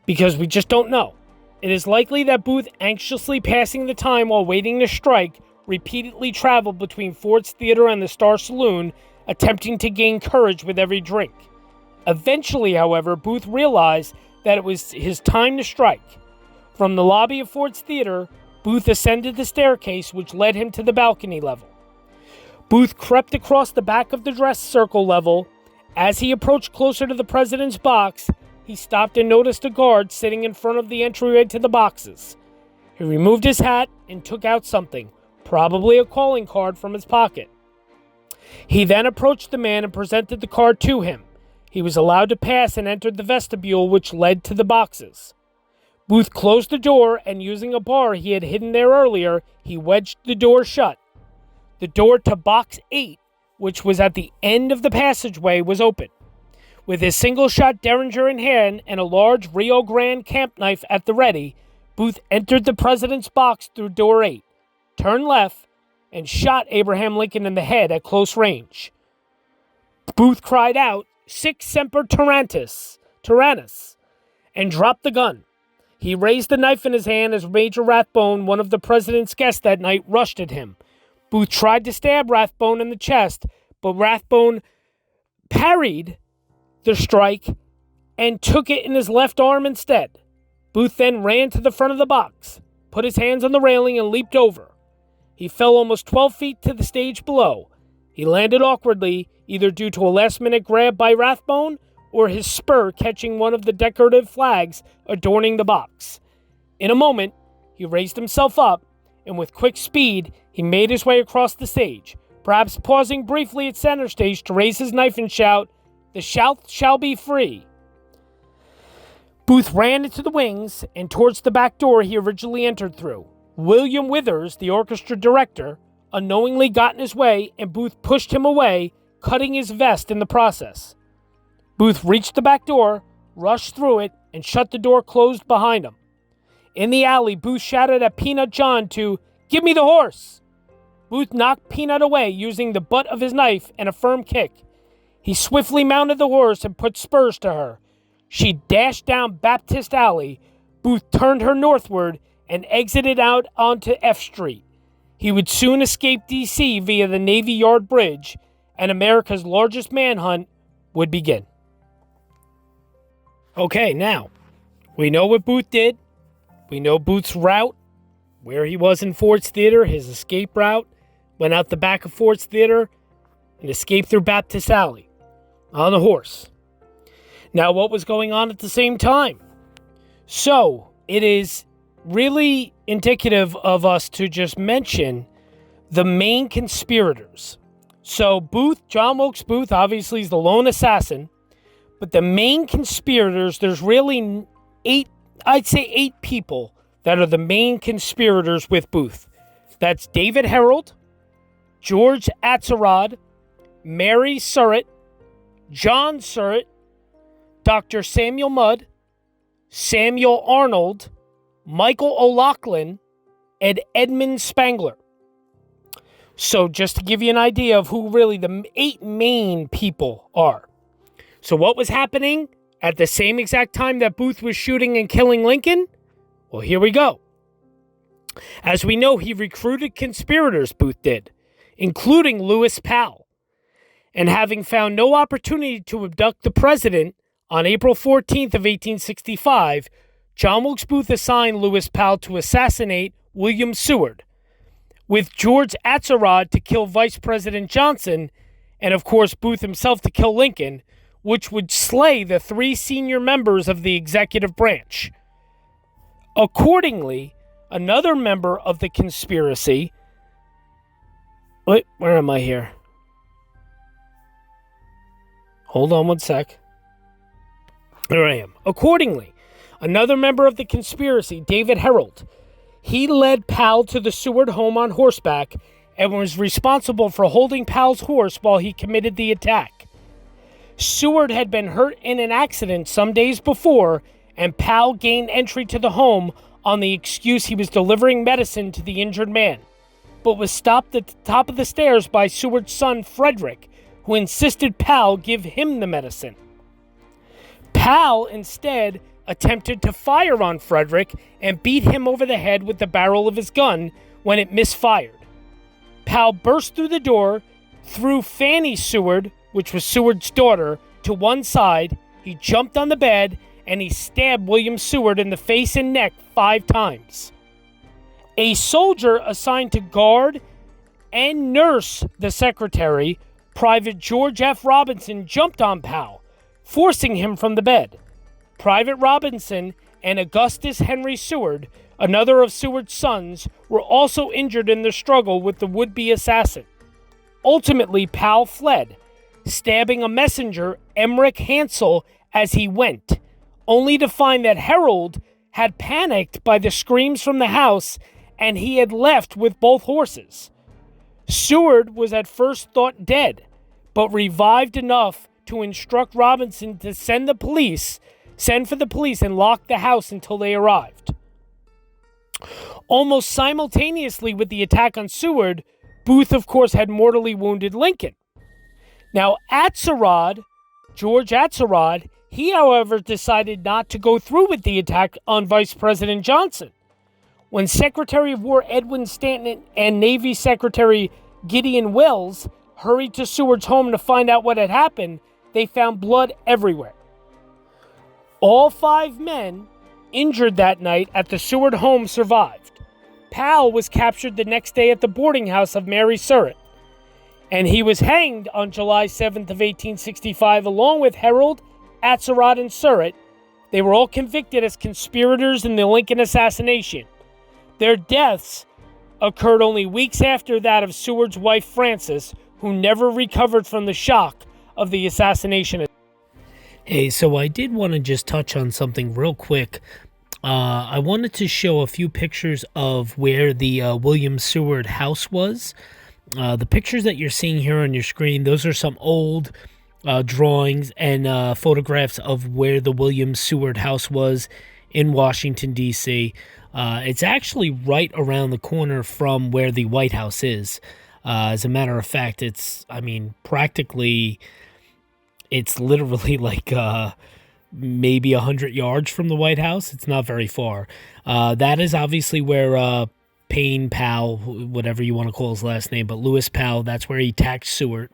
because we just don't know. It is likely that Booth, anxiously passing the time while waiting to strike, repeatedly traveled between Ford's Theater and the Star Saloon, attempting to gain courage with every drink. Eventually, however, Booth realized that it was his time to strike. From the lobby of Ford's Theater, Booth ascended the staircase which led him to the balcony level. Booth crept across the back of the dress circle level. As he approached closer to the president's box, he stopped and noticed a guard sitting in front of the entryway to the boxes. He removed his hat and took out something, probably a calling card, from his pocket. He then approached the man and presented the card to him. He was allowed to pass and entered the vestibule which led to the boxes. Booth closed the door and, using a bar he had hidden there earlier, he wedged the door shut. The door to Box 8, which was at the end of the passageway, was open. With his single-shot Derringer in hand and a large Rio Grande camp knife at the ready, Booth entered the president's box through door 8, turned left, and shot Abraham Lincoln in the head at close range. Booth cried out, "Sic semper tyrannis," and dropped the gun. He raised the knife in his hand as Major Rathbone, one of the president's guests that night, rushed at him. Booth tried to stab Rathbone in the chest, but Rathbone parried the strike and took it in his left arm instead. Booth then ran to the front of the box, put his hands on the railing, and leaped over. He fell almost 12 feet to the stage below. He landed awkwardly, either due to a last-minute grab by Rathbone or his spur catching one of the decorative flags adorning the box. In a moment, he raised himself up, and with quick speed, he made his way across the stage, perhaps pausing briefly at center stage to raise his knife and shout, "The South shall be free." Booth ran into the wings and towards the back door he originally entered through. William Withers, the orchestra director, unknowingly got in his way, and Booth pushed him away, cutting his vest in the process. Booth reached the back door, rushed through it, and shut the door closed behind him. In the alley, Booth shouted at Peanut John to "Give me the horse!" Booth knocked Peanut away using the butt of his knife and a firm kick. He swiftly mounted the horse and put spurs to her. She dashed down Baptist Alley. Booth turned her northward and exited out onto F Street. He would soon escape D.C. via the Navy Yard Bridge, and America's largest manhunt would begin. Okay, now, we know what Booth did. We know Booth's route, where he was in Ford's Theater, his escape route, went out the back of Ford's Theater, and escaped through Baptist Alley on a horse. Now, what was going on at the same time? So, it is really indicative of us to just mention the main conspirators. So Booth, John Wilkes Booth, obviously is the lone assassin, but the main conspirators, there's really eight people that are the main conspirators with Booth. That's David HEROLD, George ATZEROT, Mary SURRATT, John SURRATT, Dr. Samuel Mudd, Samuel Arnold, Michael O'Loughlin, and Edmund Spangler. So just to give you an idea of who really the 8 main people are. So what was happening at the same exact time that Booth was shooting and killing Lincoln? Well, here we go. As we know, he recruited conspirators, Booth did, including Lewis Powell. And having found no opportunity to abduct the president, on April 14th of 1865, John Wilkes Booth assigned Lewis Powell to assassinate William Seward, with George ATZEROT to kill Vice President Johnson, and of course Booth himself to kill Lincoln, which would slay the 3 senior members of the executive branch. Accordingly, another member of the conspiracy... Wait, where am I here? Hold on one sec. There I am. Accordingly, another member of the conspiracy, David HEROLD, he led Powell to the Seward home on horseback and was responsible for holding Powell's horse while he committed the attack. Seward had been hurt in an accident some days before, and Powell gained entry to the home on the excuse he was delivering medicine to the injured man, but was stopped at the top of the stairs by Seward's son, Frederick, who insisted Powell give him the medicine. Powell instead attempted to fire on Frederick and beat him over the head with the barrel of his gun when it misfired. Powell burst through the door, threw Fanny Seward, which was Seward's daughter, to one side. He jumped on the bed and he stabbed William Seward in the face and neck 5 times. A soldier assigned to guard and nurse the secretary, Private George F. Robinson, jumped on Powell, forcing him from the bed. Private Robinson and Augustus Henry Seward, another of Seward's sons, were also injured in the struggle with the would-be assassin. Ultimately, Powell fled, stabbing a messenger, Emmerich Hansel, as he went, only to find that HEROLD had panicked by the screams from the house and he had left with both horses. Seward was at first thought dead, but revived enough to instruct Robinson to send for the police and lock the house until they arrived. Almost simultaneously with the attack on Seward, Booth, of course, had mortally wounded Lincoln. Now, George ATZEROT, he, however, decided not to go through with the attack on Vice President Johnson. When Secretary of War Edwin Stanton and Navy Secretary Gideon Welles hurried to Seward's home to find out what had happened, they found blood everywhere. All 5 men injured that night at the Seward home survived. Powell was captured the next day at the boarding house of Mary Surratt, and he was hanged on July 7th of 1865 along with HEROLD, ATZEROT, and Surratt. They were all convicted as conspirators in the Lincoln assassination. Their deaths occurred only weeks after that of Seward's wife Frances, who never recovered from the shock of the assassination. Hey, so I did want to just touch on something real quick. I wanted to show a few pictures of where the William Seward house was. The pictures that you're seeing here on your screen, those are some old drawings and photographs of where the William Seward house was in Washington, D.C. It's actually right around the corner from where the White House is. As a matter of fact, it's literally like maybe 100 yards from the White House. It's not very far. That is obviously where Payne Powell, whatever you want to call his last name, but Lewis Powell, that's where he attacked Seward.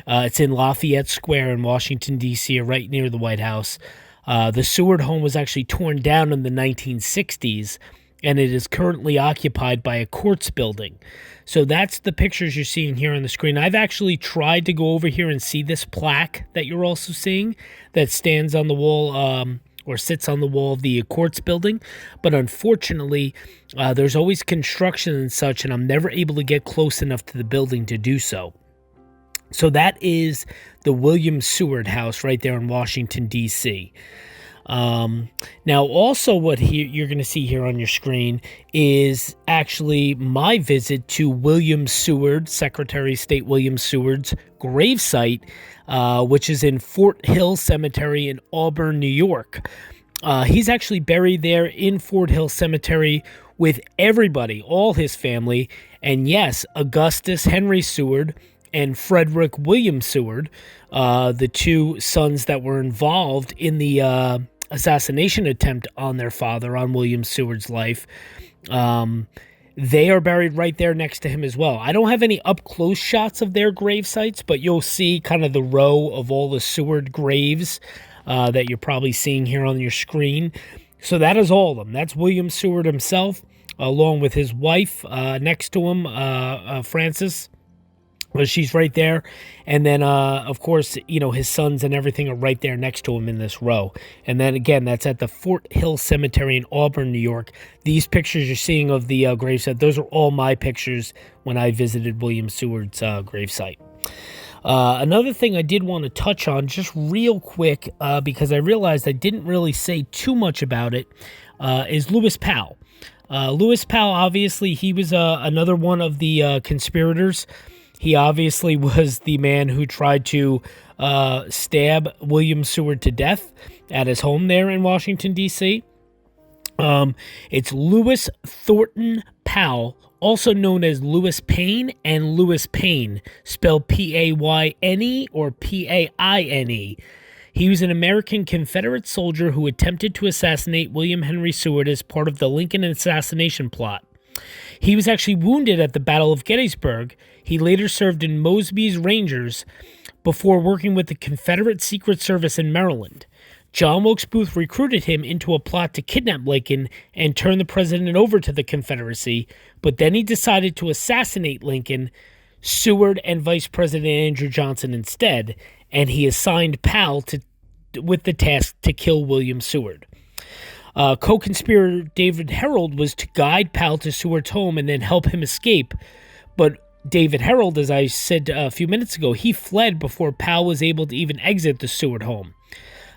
It's in Lafayette Square in Washington, D.C., right near the White House. The Seward home was actually torn down in the 1960s, and it is currently occupied by a courts building. So that's the pictures you're seeing here on the screen. I've actually tried to go over here and see this plaque that you're also seeing that stands on the wall or sits on the wall of the courts building. But unfortunately, there's always construction and such, and I'm never able to get close enough to the building to do so. So that is the William Seward House right there in Washington, D.C. Now, also what you're going to see here on your screen is actually my visit to William Seward, Secretary of State William Seward's gravesite, which is in Fort Hill Cemetery in Auburn, New York. He's actually buried there in Fort Hill Cemetery with everybody, all his family, and yes, Augustus Henry Seward and Frederick William Seward, the two sons that were involved in the assassination attempt on their father, on William Seward's life. They are buried right there next to him as well. I don't have any up-close shots of their grave sites, but you'll see kind of the row of all the Seward graves that you're probably seeing here on your screen. So that is all of them. That's William Seward himself, along with his wife next to him, Frances. Well, she's right there. And then, of course, you know, his sons and everything are right there next to him in this row. And then, again, that's at the Fort Hill Cemetery in Auburn, New York. These pictures you're seeing of the gravesite, those are all my pictures when I visited William Seward's gravesite. Another thing I did want to touch on just real quick, because I realized I didn't really say too much about it, is Lewis Powell. Lewis Powell, obviously, he was another one of the conspirators. He obviously was the man who tried to stab William Seward to death at his home there in Washington, D.C. It's Lewis Thornton Powell, also known as Lewis Payne and Lewis Payne, spelled P-A-Y-N-E or P-A-I-N-E. He was an American Confederate soldier who attempted to assassinate William Henry Seward as part of the Lincoln assassination plot. He was actually wounded at the Battle of Gettysburg. He later served in Mosby's Rangers before working with the Confederate Secret Service in Maryland. John Wilkes Booth recruited him into a plot to kidnap Lincoln and turn the president over to the Confederacy, but then he decided to assassinate Lincoln, Seward, and Vice President Andrew Johnson instead, and he assigned Powell with the task to kill William Seward. Co-conspirator David HEROLD was to guide Powell to Seward's home and then help him escape. But David HEROLD, as I said a few minutes ago, he fled before Powell was able to even exit the Seward home.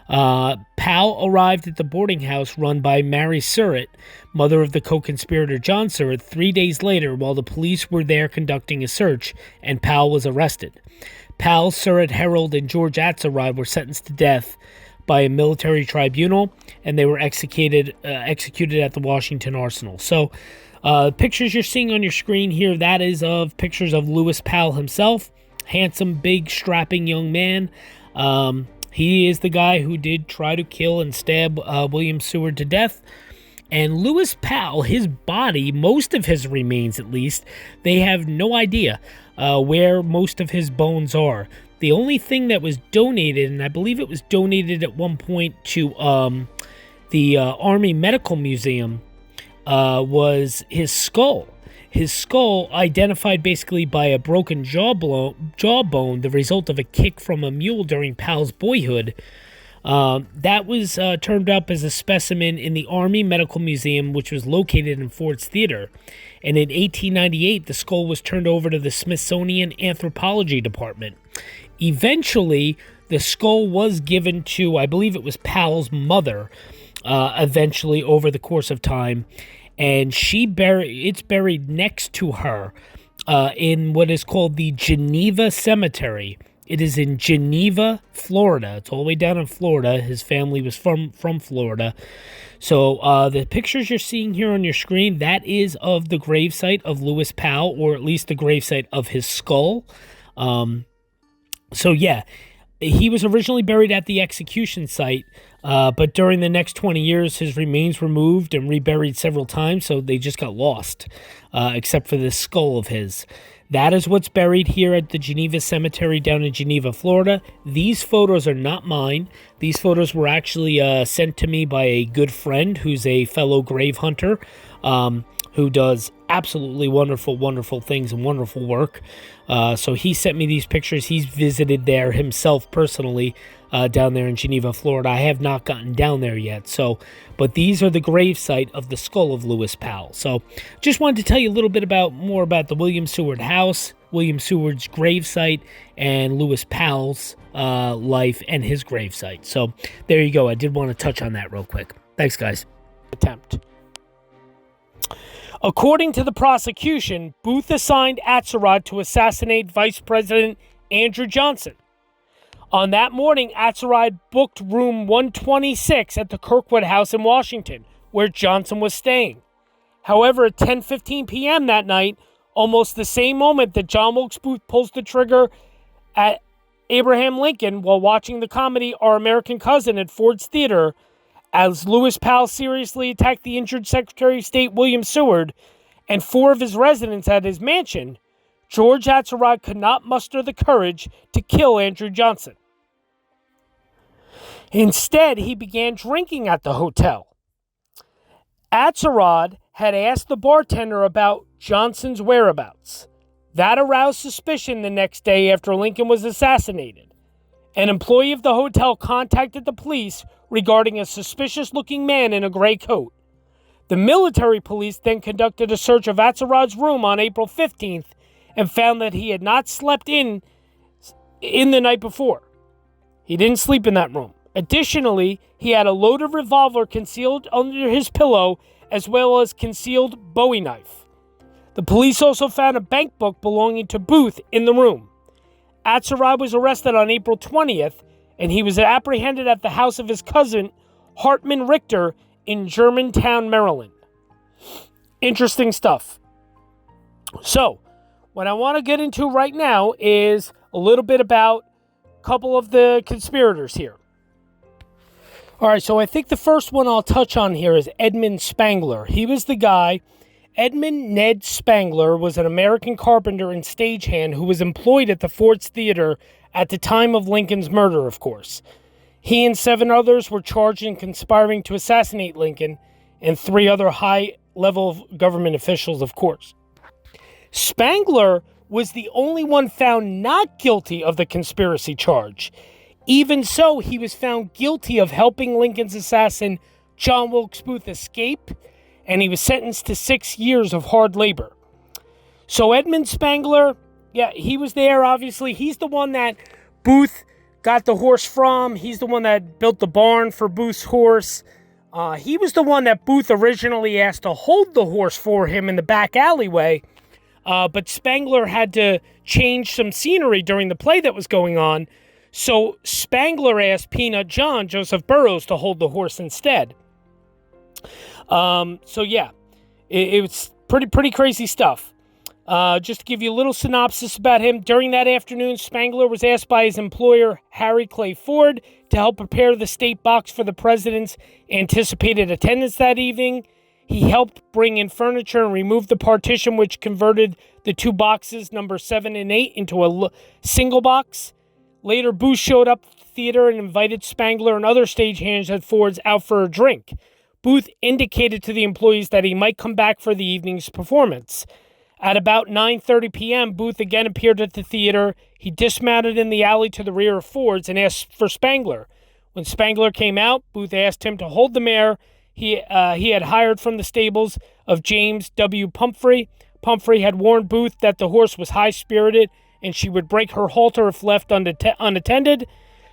Powell arrived at the boarding house run by Mary Surratt, mother of the co-conspirator John Surratt, 3 days later while the police were there conducting a search, and Powell was arrested. Powell, Surratt, HEROLD, and George ATZERODT were sentenced to death by a military tribunal, and they were executed at the Washington Arsenal. So, pictures you're seeing on your screen here, that is of pictures of Lewis Powell himself. Handsome, big, strapping young man. He is the guy who did try to kill and stab William Seward to death. And Lewis Powell, his body, most of his remains at least, they have no idea where most of his bones are. The only thing that was donated, and I believe it was donated at one point to the Army Medical Museum, was his skull. His skull, identified basically by a broken jawbone, the result of a kick from a mule during Powell's boyhood. That was turned up as a specimen in the Army Medical Museum, which was located in Ford's Theater. And in 1898, the skull was turned over to the Smithsonian Anthropology Department. Eventually, the skull was given to, I believe it was Powell's mother, eventually over the course of time. And it's buried next to her in what is called the Geneva Cemetery It is in Geneva, Florida. It's all the way down in Florida. His family was from Florida. So the pictures you're seeing here on your screen, that is of the gravesite of Lewis Powell, or at least the gravesite of his skull. So yeah, he was originally buried at the execution site, but during the next 20 years, his remains were moved and reburied several times, so they just got lost, except for this skull of his. That is what's buried here at the Geneva Cemetery down in Geneva, Florida. These photos are not mine. These photos were actually sent to me by a good friend who's a fellow grave hunter, who does absolutely wonderful, wonderful things and wonderful work. So he sent me these pictures. He's visited there himself personally down there in Geneva, Florida. I have not gotten down there yet. But these are the gravesite of the skull of Lewis Powell. So just wanted to tell you a little bit more about the William Seward house, William Seward's gravesite, and Lewis Powell's life and his gravesite. So there you go. I did want to touch on that real quick. Thanks, guys. Attempt. According to the prosecution, Booth assigned ATZERODT to assassinate Vice President Andrew Johnson. On that morning, ATZERODT booked room 126 at the Kirkwood House in Washington, where Johnson was staying. However, at 10:15 p.m. that night, almost the same moment that John Wilkes Booth pulls the trigger at Abraham Lincoln while watching the comedy Our American Cousin at Ford's Theater, as Lewis Powell seriously attacked the injured Secretary of State William Seward and 4 of his residents at his mansion, George ATZERODT could not muster the courage to kill Andrew Johnson. Instead, he began drinking at the hotel. ATZERODT had asked the bartender about Johnson's whereabouts. That aroused suspicion the next day after Lincoln was assassinated. An employee of the hotel contacted the police regarding a suspicious-looking man in a gray coat. The military police then conducted a search of ATZERODT's room on April 15th and found that he had not slept in the night before. He didn't sleep in that room. Additionally, he had a loaded revolver concealed under his pillow, as well as concealed Bowie knife. The police also found a bank book belonging to Booth in the room. ATZERODT was arrested on April 20th, and he was apprehended at the house of his cousin, Hartman Richter, in Germantown, Maryland. Interesting stuff. So, what I want to get into right now is a little bit about a couple of the conspirators here. All right, so I think the first one I'll touch on here is Edmund Spangler. He was the guy. Edmund Ned Spangler was an American carpenter and stagehand who was employed at the Ford's Theater at the time of Lincoln's murder, of course. He and 7 others were charged in conspiring to assassinate Lincoln, and 3 other high-level government officials, of course. Spangler was the only one found not guilty of the conspiracy charge. Even so, he was found guilty of helping Lincoln's assassin, John Wilkes Booth, escape, and he was sentenced to 6 years of hard labor. So Edmund Spangler, yeah, he was there, obviously. He's the one that Booth got the horse from. He's the one that built the barn for Booth's horse. He was the one that Booth originally asked to hold the horse for him in the back alleyway. But Spangler had to change some scenery during the play that was going on. So Spangler asked Peanut John, Joseph Burroughs, to hold the horse instead. So yeah, it was pretty crazy stuff. Just to give you a little synopsis about him, during that afternoon, Spangler was asked by his employer, Harry Clay Ford, to help prepare the state box for the president's anticipated attendance that evening. He helped bring in furniture and remove the partition, which converted the 2 boxes, number 7 and 8, into a single box. Later, Booth showed up at the theater and invited Spangler and other stagehands at Ford's out for a drink. Booth indicated to the employees that he might come back for the evening's performance. At about 9:30 p.m., Booth again appeared at the theater. He dismounted in the alley to the rear of Ford's and asked for Spangler. When Spangler came out, Booth asked him to hold the mare he had hired from the stables of James W. Pumphrey. Pumphrey had warned Booth that the horse was high-spirited and she would break her halter if left unattended.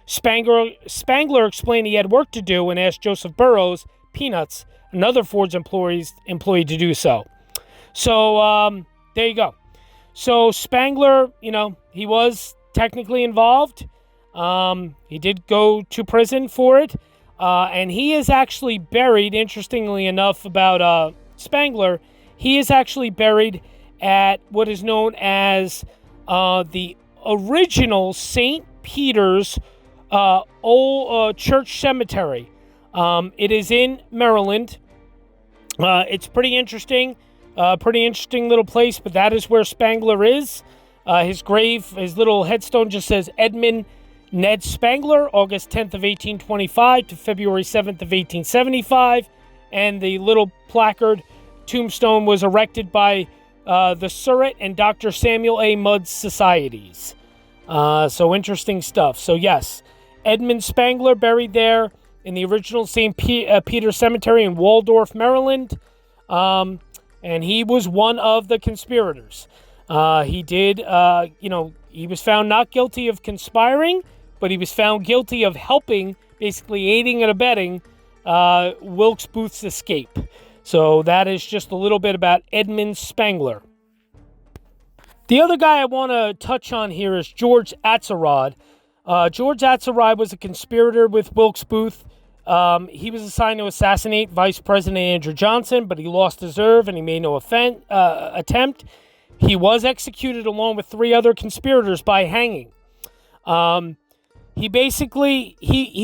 Spangler explained he had work to do and asked Joseph Burroughs, Peanuts, another Ford's employee to do so. So, there you go. So Spangler, he was technically involved. He did go to prison for it. And he is actually buried, interestingly enough, about Spangler, he is actually buried at what is known as the original St. Peter's Old Church Cemetery. It is in Maryland. It's pretty interesting little place, but that is where Spangler is. His grave, his little headstone just says Edmund Ned Spangler, August 10th of 1825 to February 7th of 1875. And the little placard tombstone was erected by the SURRATT and Dr. Samuel A. Mudd Societies. So interesting stuff. So yes, Edmund Spangler buried there in the original St. Peter Cemetery in Waldorf, Maryland. And he was one of the conspirators. He was found not guilty of conspiring, but he was found guilty of helping, basically aiding and abetting, Wilkes Booth's escape. So that is just a little bit about Edmund Spangler. The other guy I want to touch on here is George ATZEROT. George ATZEROT was a conspirator with Wilkes Booth. He was assigned to assassinate Vice President Andrew Johnson, but he lost his nerve and he made no attempt. He was executed along with 3 other conspirators by hanging. He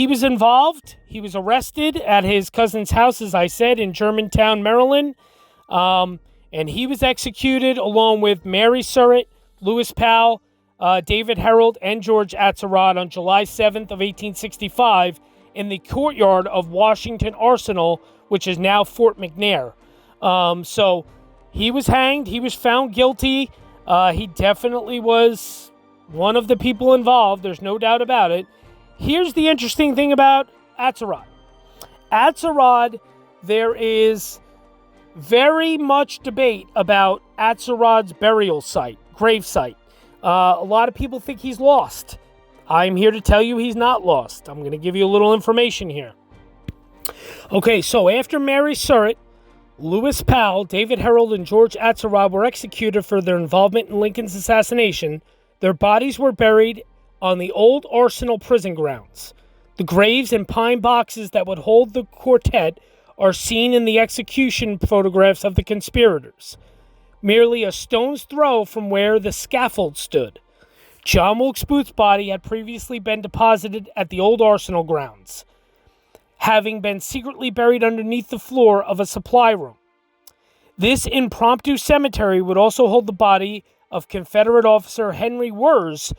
was involved. He was arrested at his cousin's house, as I said, in Germantown, Maryland. And he was executed along with Mary Surratt, Lewis Powell, David HEROLD, and George ATZEROT on July 7th of 1865 in the courtyard of Washington Arsenal, which is now Fort McNair. So he was hanged. He was found guilty. He definitely was one of the people involved. There's no doubt about it. Here's the interesting thing about ATZEROT. ATZEROT, there is very much debate about ATZEROT's burial site, grave site. A lot of people think he's lost. I'm here to tell you he's not lost. I'm going to give you a little information here. Okay, so after Mary Surratt, Lewis Powell, David HEROLD, and George ATZEROT were executed for their involvement in Lincoln's assassination, their bodies were buried on the old Arsenal prison grounds. The graves and pine boxes that would hold the quartet are seen in the execution photographs of the conspirators, merely a stone's throw from where the scaffold stood. John Wilkes Booth's body had previously been deposited at the old Arsenal grounds, having been secretly buried underneath the floor of a supply room. This impromptu cemetery would also hold the body of Confederate officer Henry Wirz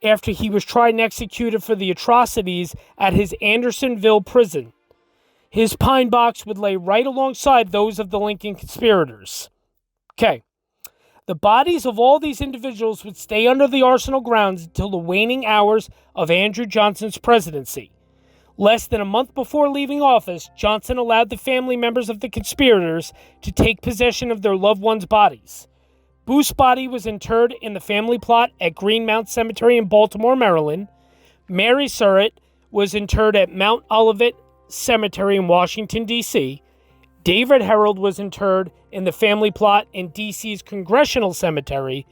after he was tried and executed for the atrocities at his Andersonville prison. His pine box would lay right alongside those of the Lincoln Conspirators. Okay. The bodies of all these individuals would stay under the Arsenal grounds until the waning hours of Andrew Johnson's presidency. Less than a month before leaving office, Johnson allowed the family members of the conspirators to take possession of their loved ones' bodies. Booth's body was interred in the family plot at Greenmount Cemetery in Baltimore, Maryland. Mary Surratt was interred at Mount Olivet Cemetery in Washington, D.C. David HEROLD was interred in the family plot in D.C.'s Congressional Cemetery.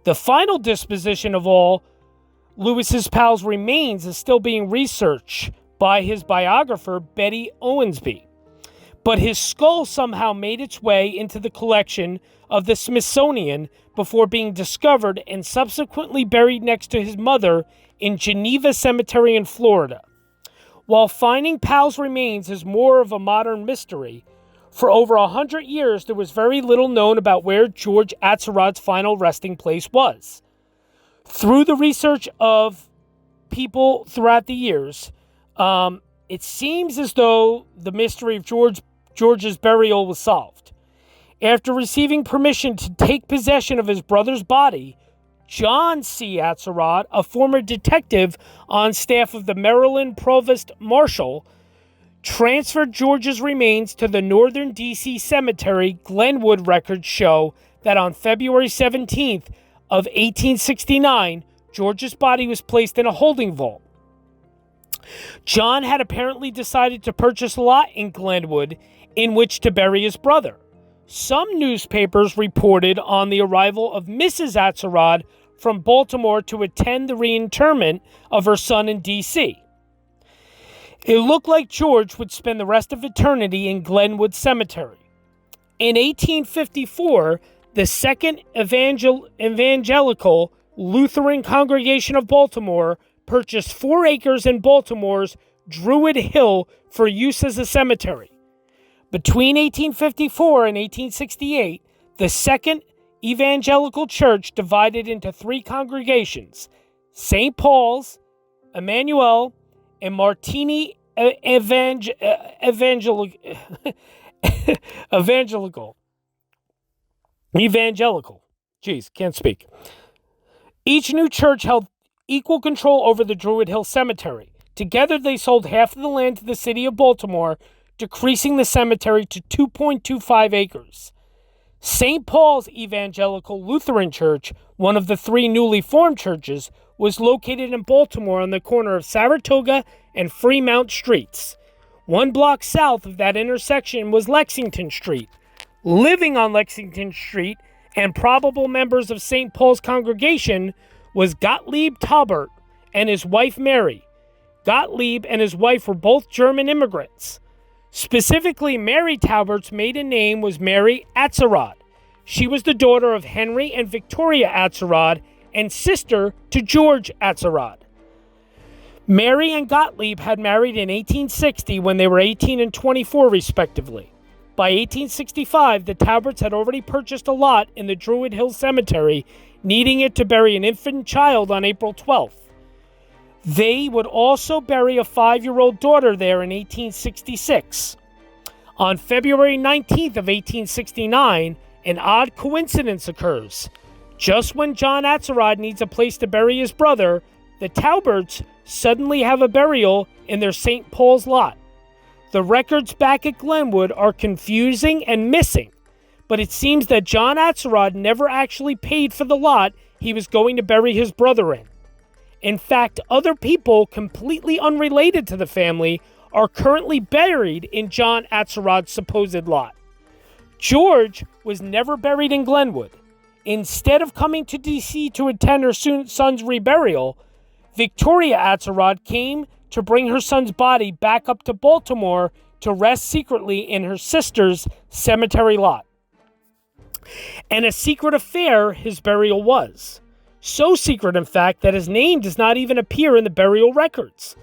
The final disposition of all Lewis Powell's remains is still being researched by his biographer, Betty Owensby. But his skull somehow made its way into the collection of the Smithsonian before being discovered and subsequently buried next to his mother in Geneva Cemetery in Florida. While finding Powell's remains is more of a modern mystery, for over 100 years there was very little known about where George ATZEROT's final resting place was. Through the research of people throughout the years, it seems as though the mystery of George's burial was solved. After receiving permission to take possession of his brother's body, John C. ATZEROT, a former detective on staff of the Maryland Provost Marshal, transferred George's remains to the Northern D.C. Cemetery. Glenwood records show that on February 17th of 1869, George's body was placed in a holding vault. John had apparently decided to purchase a lot in Glenwood in which to bury his brother. Some newspapers reported on the arrival of Mrs. ATZEROT from Baltimore to attend the reinterment of her son in D.C. It looked like George would spend the rest of eternity in Glenwood Cemetery. In 1854, the Second Evangelical Lutheran Congregation of Baltimore purchased 4 acres in Baltimore's Druid Hill for use as a cemetery. Between 1854 and 1868, the Second Evangelical Church divided into 3 congregations: St. Paul's, Emmanuel, and Martini Evangelical. Jeez, can't speak. Each new church held equal control over the Druid Hill Cemetery. Together, they sold half of the land to the city of Baltimore, decreasing the cemetery to 2.25 acres. St. Paul's Evangelical Lutheran Church, one of the 3 newly formed churches, was located in Baltimore on the corner of Saratoga and Fremont Streets. 1 block south of that intersection was Lexington Street. Living on Lexington Street and probable members of St. Paul's congregation was Gottlieb Taubert and his wife Mary. Gottlieb and his wife were both German immigrants. Specifically, Mary Taubert's maiden name was Mary ATZERODT. She was the daughter of Henry and Victoria ATZERODT and sister to George ATZERODT. Mary and Gottlieb had married in 1860 when they were 18 and 24 respectively. By 1865, the Tauberts had already purchased a lot in the Druid Hill Cemetery, needing it to bury an infant child on April 12th. They would also bury a 5-year-old daughter there in 1866. On February 19th of 1869, an odd coincidence occurs. Just when John ATZERODT needs a place to bury his brother, the Tauberts suddenly have a burial in their St. Paul's lot. The records back at Glenwood are confusing and missing, but it seems that John ATZERODT never actually paid for the lot he was going to bury his brother in. In fact, other people completely unrelated to the family are currently buried in John ATZERODT's supposed lot. George was never buried in Glenwood. Instead of coming to D.C. to attend her son's reburial, Victoria ATZERODT came to bring her son's body back up to Baltimore to rest secretly in her sister's cemetery lot. And a secret affair his burial was. So secret, in fact, that his name does not even appear in the burial records.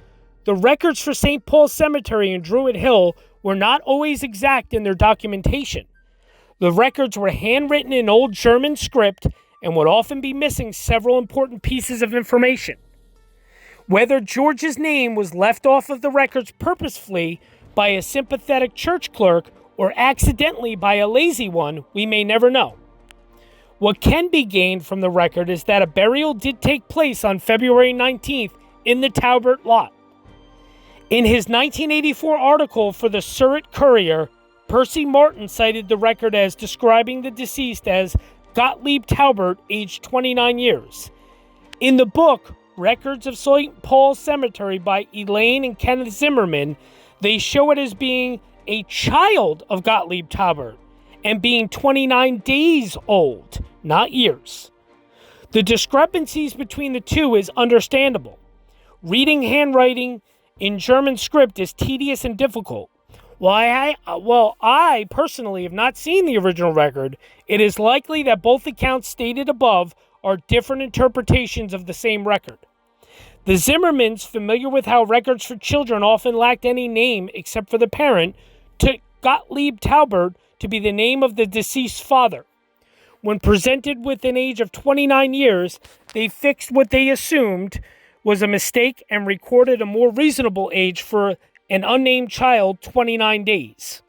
The records for St. Paul's Cemetery in Druid Hill were not always exact in their documentation. The records were handwritten in Old German script and would often be missing several important pieces of information. Whether George's name was left off of the records purposefully by a sympathetic church clerk or accidentally by a lazy one, we may never know. What can be gained from the record is that a burial did take place on February 19th in the Taubert lot. In his 1984 article for the SURRATT Courier, Percy Martin cited the record as describing the deceased as Gottlieb Taubert, aged 29 years. In the book, Records of St. Paul's Cemetery by Elaine and Kenneth Zimmerman, they show it as being a child of Gottlieb Taubert and being 29 days old, not years. The discrepancies between the two is understandable. Reading handwriting in German script is tedious and difficult. While I personally have not seen the original record, it is likely that both accounts stated above are different interpretations of the same record. The Zimmermans, familiar with how records for children often lacked any name except for the parent, took Gottlieb Taubert to be the name of the deceased's father. When presented with an age of 29 years, they fixed what they assumed was a mistake and recorded a more reasonable age for an unnamed child, 29 days.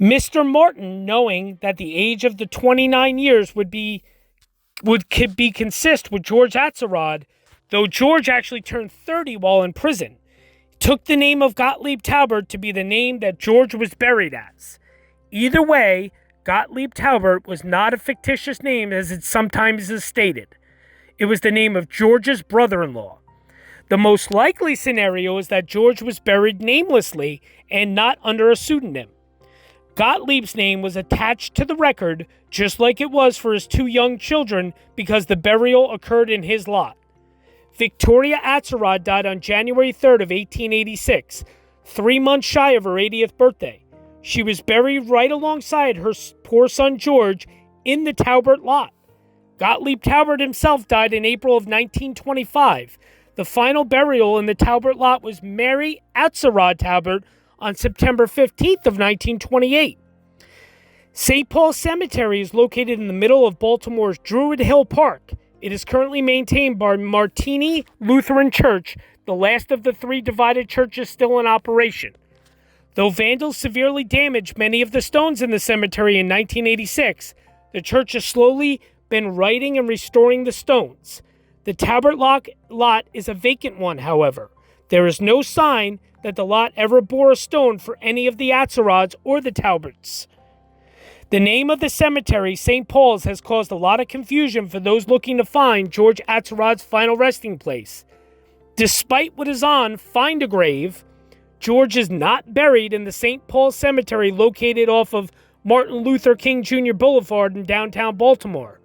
Mr. Martin, knowing that the age of the 29 years could be consist with George ATZERODT, though George actually turned 30 while in prison, took the name of Gottlieb Taubert to be the name that George was buried as. Either way, Gottlieb Taubert was not a fictitious name as it sometimes is stated. It was the name of George's brother-in-law. The most likely scenario is that George was buried namelessly and not under a pseudonym. Gottlieb's name was attached to the record just like it was for his 2 young children because the burial occurred in his lot. Victoria ATZERODT died on January 3rd of 1886, 3 months shy of her 80th birthday. She was buried right alongside her poor son George in the Taubert lot. Gottlieb Taubert himself died in April of 1925. The final burial in the Taubert lot was Mary ATZERODT Taubert on September 15th of 1928. St. Paul's Cemetery is located in the middle of Baltimore's Druid Hill Park. It is currently maintained by Martini Lutheran Church, the last of the 3 divided churches still in operation. Though vandals severely damaged many of the stones in the cemetery in 1986, the church has slowly been righting and restoring the stones. The Taubert lot is a vacant one, however. There is no sign that the lot ever bore a stone for any of the ATZERODTs or the Tauberts. The name of the cemetery, St. Paul's, has caused a lot of confusion for those looking to find George ATZERODT's final resting place. Despite what is on Find a Grave, George is not buried in the St. Paul's Cemetery located off of Martin Luther King Jr. Boulevard in downtown Baltimore.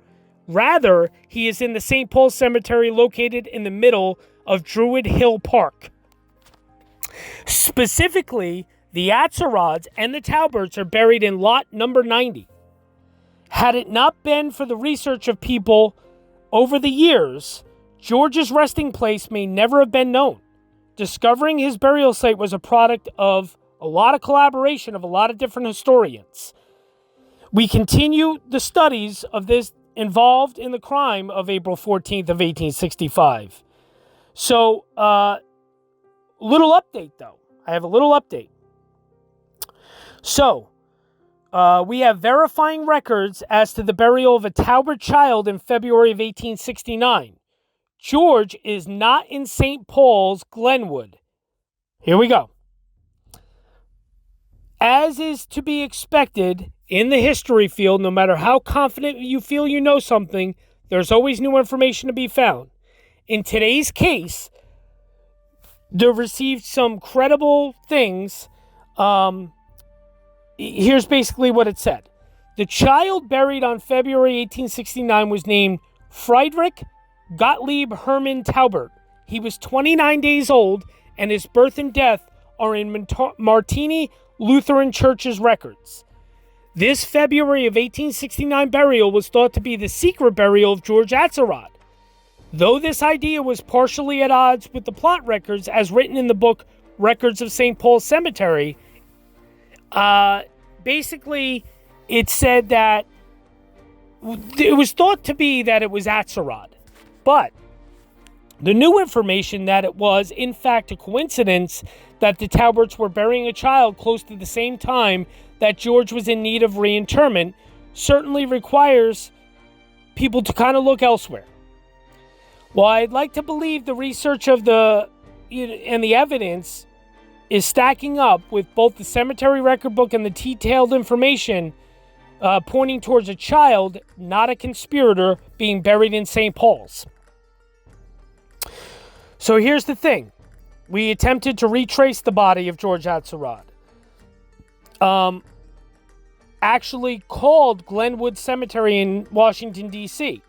Rather, he is in the St. Paul's Cemetery located in the middle of Druid Hill Park. Specifically, the ATZERODTs and the Tauberts are buried in lot number 90. Had it not been for the research of people over the years, George's resting place may never have been known. Discovering his burial site was a product of a lot of collaboration of a lot of different historians. We continue the studies of this involved in the crime of April 14th of 1865. So, little update though. I have a little update. So, we have verifying records as to the burial of a Taubert child in February of 1869. George is not in St. Paul's, Glenwood. Here we go. As is to be expected in the history field, no matter how confident you feel you know something, there's always new information to be found. In today's case, they received some credible things. Here's basically what it said. The child buried on February 1869 was named Friedrich Gottlieb Hermann Taubert. He was 29 days old, and his birth and death are in Martini Lutheran Church's records. This February of 1869 burial was thought to be the secret burial of George ATZERODT. Though this idea was partially at odds with the plot records as written in the book Records of St. Paul's Cemetery, basically it said that it was thought to be that it was ATZERODT. But the new information that it was, in fact, a coincidence that the Tauberts were burying a child close to the same time that George was in need of reinterment certainly requires people to kind of look elsewhere. While I'd like to believe the research of the evidence is stacking up with both the cemetery record book and the detailed information pointing towards a child, not a conspirator, being buried in St. Paul's. So here's the thing. We attempted to retrace the body of George ATZERODT. Actually called Glenwood Cemetery in Washington, D.C.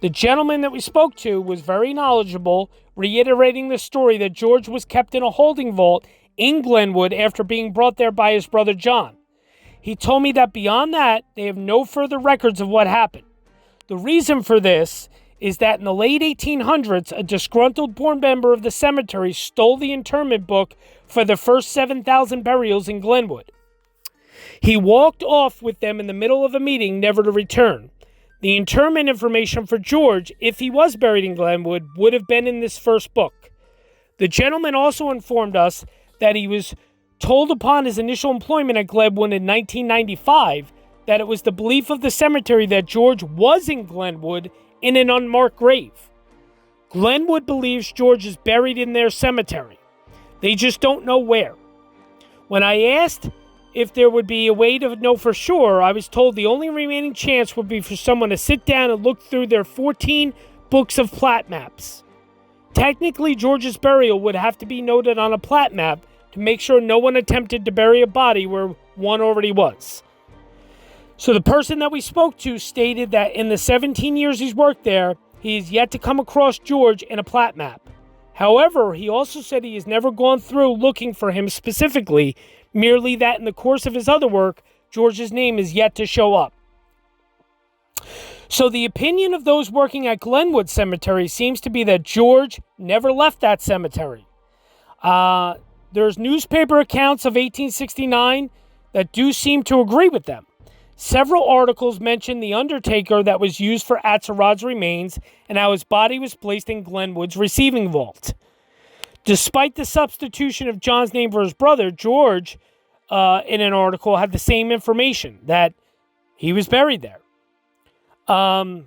The gentleman that we spoke to was very knowledgeable, reiterating the story that George was kept in a holding vault in Glenwood after being brought there by his brother John. He told me that beyond that, they have no further records of what happened. The reason for this is that in the late 1800s, a disgruntled board member of the cemetery stole the interment book for the first 7,000 burials in Glenwood. He walked off with them in the middle of a meeting, never to return. The interment information for George, if he was buried in Glenwood, would have been in this first book. The gentleman also informed us that he was told upon his initial employment at Glenwood in 1995 that it was the belief of the cemetery that George was in Glenwood in an unmarked grave. Glenwood believes George is buried in their cemetery. They just don't know where. When I asked if there would be a way to know for sure, I was told the only remaining chance would be for someone to sit down and look through their 14 books of plat maps. Technically, George's burial would have to be noted on a plat map to make sure no one attempted to bury a body where one already was. So the person that we spoke to stated that in the 17 years he's worked there, he has yet to come across George in a plat map. However, he also said he has never gone through looking for him specifically, merely that in the course of his other work, George's name is yet to show up. So the opinion of those working at Glenwood Cemetery seems to be that George never left that cemetery. There's newspaper accounts of 1869 that do seem to agree with them. Several articles mention the undertaker that was used for ATZERODT's remains and how his body was placed in Glenwood's receiving vault. Despite the substitution of John's name for his brother, George, in an article, had the same information, that he was buried there. The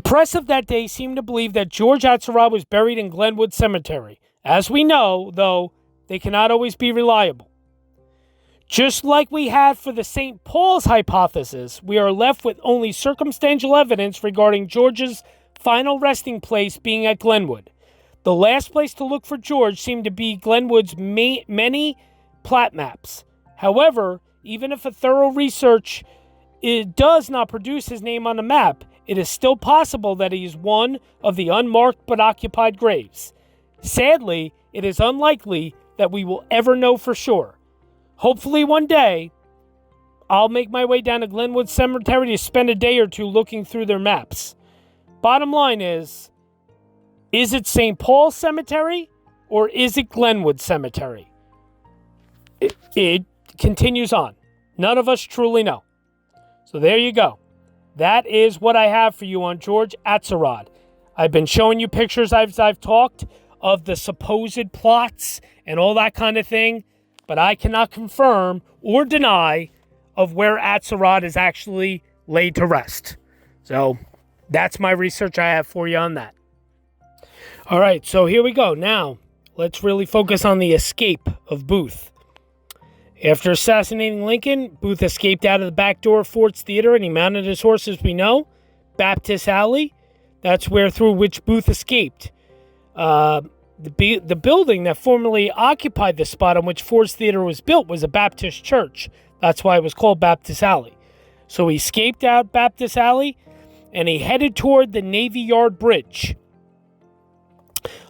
press of that day seemed to believe that George ATZERODT was buried in Glenwood Cemetery. As we know, though, they cannot always be reliable. Just like we had for the St. Paul's hypothesis, we are left with only circumstantial evidence regarding George's final resting place being at Glenwood. The last place to look for George seemed to be Glenwood's many plat maps. However, even if a thorough research does not produce his name on the map, it is still possible that he is one of the unmarked but occupied graves. Sadly, it is unlikely that we will ever know for sure. Hopefully one day, I'll make my way down to Glenwood Cemetery to spend a day or two looking through their maps. Bottom line is it St. Paul's Cemetery or is it Glenwood Cemetery? It continues on. None of us truly know. So there you go. That is what I have for you on George ATZERODT. I've been showing you pictures as I've talked of the supposed plots and all that kind of thing. But I cannot confirm or deny of where ATZERODT is actually laid to rest. So that's my research I have for you on that. All right, so here we go. Now, let's really focus on the escape of Booth. After assassinating Lincoln, Booth escaped out of the back door of Ford's Theater, and he mounted his horse, as we know, Baptist Alley. That's through which Booth escaped. The building that formerly occupied the spot on which Ford's Theater was built was a Baptist church. That's why it was called Baptist Alley. So he escaped out Baptist Alley, and he headed toward the Navy Yard Bridge.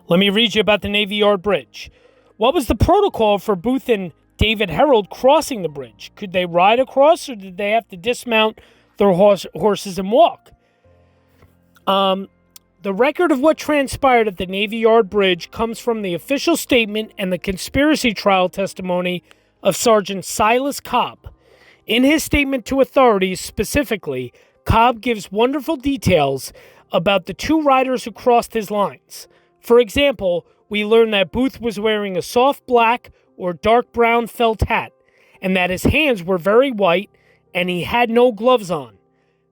Let me read you about the Navy Yard Bridge. What was the protocol for Booth and David HEROLD crossing the bridge? Could they ride across, or did they have to dismount their horses and walk? The record of what transpired at the Navy Yard Bridge comes from the official statement and the conspiracy trial testimony of Sergeant Silas Cobb. In his statement to authorities specifically, Cobb gives wonderful details about the two riders who crossed his lines. For example, we learn that Booth was wearing a soft black or dark brown felt hat, and that his hands were very white and he had no gloves on.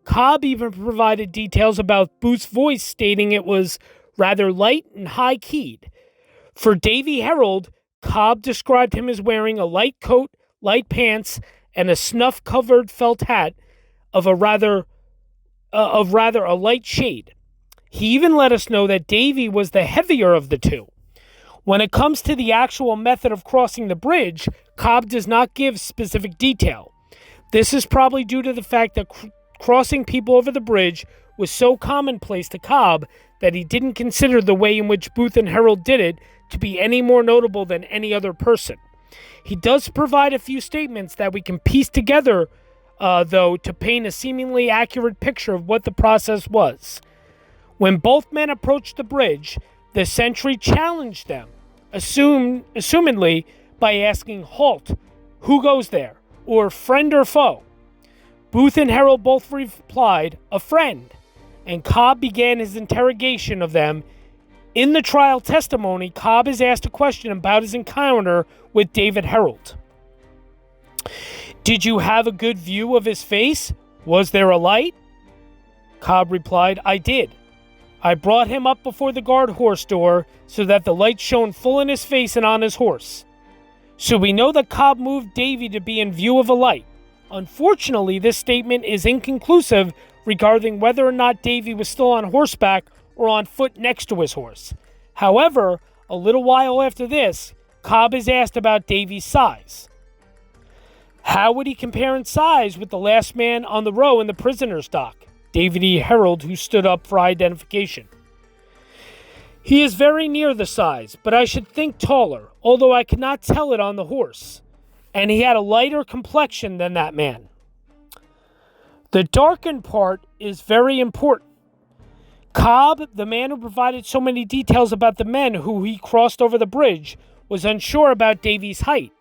Cobb even provided details about Booth's voice, stating it was rather light and high-keyed. For Davy Herold, Cobb described him as wearing a light coat, light pants, and a snuff-covered felt hat of rather a light shade. He even let us know that Davy was the heavier of the two. When it comes to the actual method of crossing the bridge, Cobb does not give specific detail. This is probably due to the fact that crossing people over the bridge was so commonplace to Cobb that he didn't consider the way in which Booth and HEROLD did it to be any more notable than any other person. He does provide a few statements that we can piece together, though, to paint a seemingly accurate picture of what the process was. When both men approached the bridge, the sentry challenged them, assumedly by asking, "Halt, who goes there?" or "Friend or foe?" Booth and HEROLD both replied, "A friend," and Cobb began his interrogation of them. In the trial testimony, Cobb is asked a question about his encounter with David HEROLD. "Did you have a good view of his face? Was there a light?" Cobb replied, "I did. I brought him up before the guard horse door so that the light shone full in his face and on his horse." So we know that Cobb moved Davy to be in view of a light. Unfortunately, this statement is inconclusive regarding whether or not Davy was still on horseback or on foot next to his horse. However, a little while after this, Cobb is asked about Davy's size. How would he compare in size with the last man on the row in the prisoner's dock, David E. Herold, who stood up for identification? He is very near the size, but I should think taller, although I could not tell it on the horse, and he had a lighter complexion than that man. The darkened part is very important. Cobb, the man who provided so many details about the men who he crossed over the bridge, was unsure about Davy's height.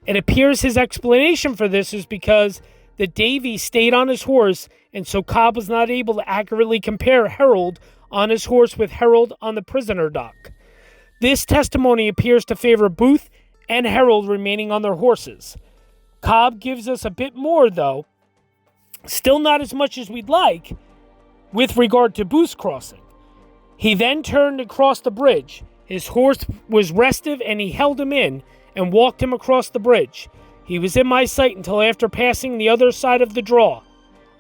It appears his explanation for this is because the Davy stayed on his horse, and so Cobb was not able to accurately compare Herold on his horse with Herold on the prisoner dock. This testimony appears to favor Booth and Herold remaining on their horses. Cobb gives us a bit more, though, still not as much as we'd like, with regard to Booth's crossing. He then turned and crossed the bridge. His horse was restive, and he held him in and walked him across the bridge. He was in my sight until after passing the other side of the draw.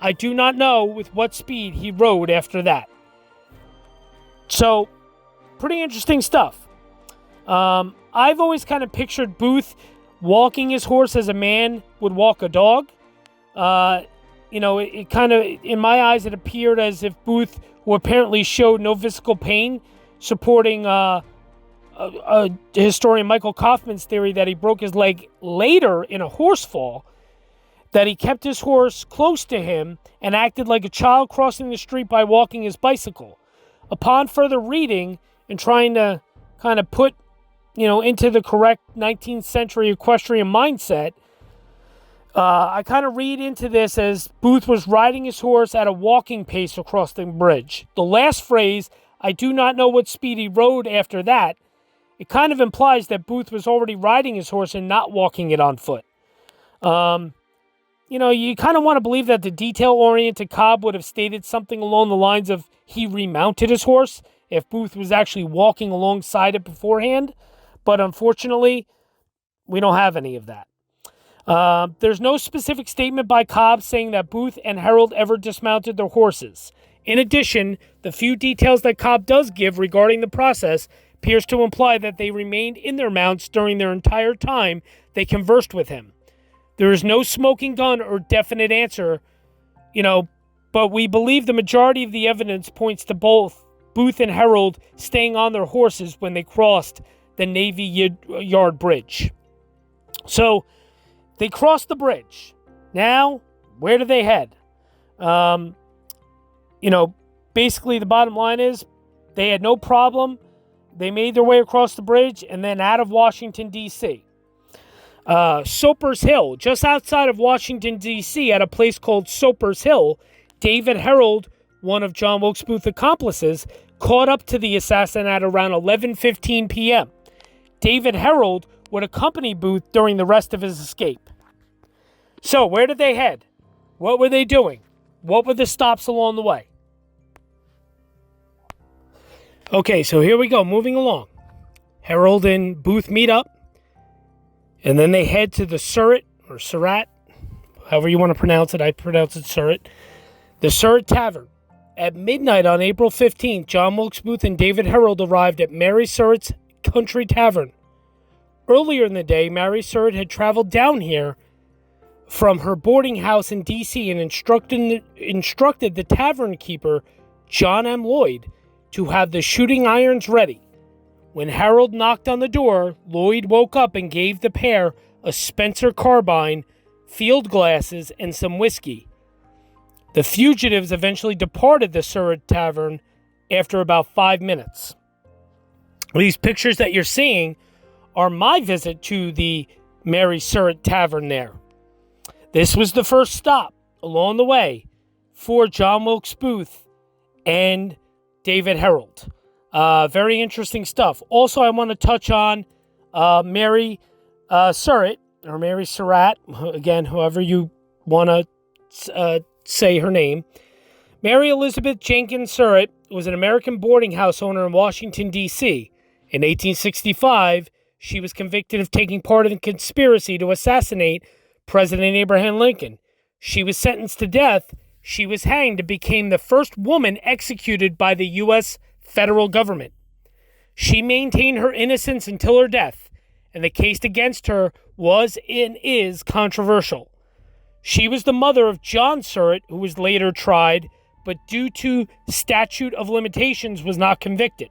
I do not know with what speed he rode after that. So, pretty interesting stuff. I've always kind of pictured Booth walking his horse as a man would walk a dog. It kind of, in my eyes, it appeared as if Booth, who apparently showed no physical pain, supporting historian Michael Kaufman's theory that he broke his leg later in a horse fall, that he kept his horse close to him and acted like a child crossing the street by walking his bicycle. Upon further reading and trying to kind of put, into the correct 19th century equestrian mindset, I kind of read into this as Booth was riding his horse at a walking pace across the bridge. The last phrase, I do not know what speed he rode after that, it kind of implies that Booth was already riding his horse and not walking it on foot. You kind of want to believe that the detail-oriented Cobb would have stated something along the lines of he remounted his horse if Booth was actually walking alongside it beforehand. But unfortunately, we don't have any of that. There's no specific statement by Cobb saying that Booth and Herold ever dismounted their horses. In addition, the few details that Cobb does give regarding the process appears to imply that they remained in their mounts during their entire time they conversed with him. There is no smoking gun or definite answer, but we believe the majority of the evidence points to both Booth and Herold staying on their horses when they crossed the Navy Yard Bridge. So, they crossed the bridge. Now, where do they head? Basically the bottom line is they had no problem. They made their way across the bridge and then out of Washington, D.C. Soper's Hill, just outside of Washington, D.C., at a place called Soper's Hill, David Herold, one of John Wilkes Booth's accomplices, caught up to the assassin at around 11:15 p.m. David Herold would accompany Booth during the rest of his escape. So, where did they head? What were they doing? What were the stops along the way? Okay, so here we go, moving along. Herold and Booth meet up, and then they head to the SURRATT, or SURRATT, however you want to pronounce it. I pronounce it SURRATT. The SURRATT Tavern. At midnight on April 15th, John Wilkes Booth and David Herold arrived at Mary Surratt's Country Tavern. Earlier in the day, Mary Surratt had traveled down here from her boarding house in D.C. and instructed the tavern keeper, John M. Lloyd, to have the shooting irons ready. When Herold knocked on the door, Lloyd woke up and gave the pair a Spencer carbine, field glasses, and some whiskey. The fugitives eventually departed the SURRATT Tavern after about 5 minutes. These pictures that you're seeing are my visit to the Mary Surratt Tavern there. This was the first stop along the way for John Wilkes Booth and David Herold. Very interesting stuff. Also, I want to touch on Mary Surratt, or Mary Surratt, again, however you want to say her name. Mary Elizabeth Jenkins Surratt was an American boarding house owner in Washington, D.C. In 1865, she was convicted of taking part in a conspiracy to assassinate President Abraham Lincoln. She was sentenced to death. She was hanged and became the first woman executed by the U.S. federal government. She maintained her innocence until her death, and the case against her was and is controversial. She was the mother of John Surratt, who was later tried, but due to statute of limitations was not convicted.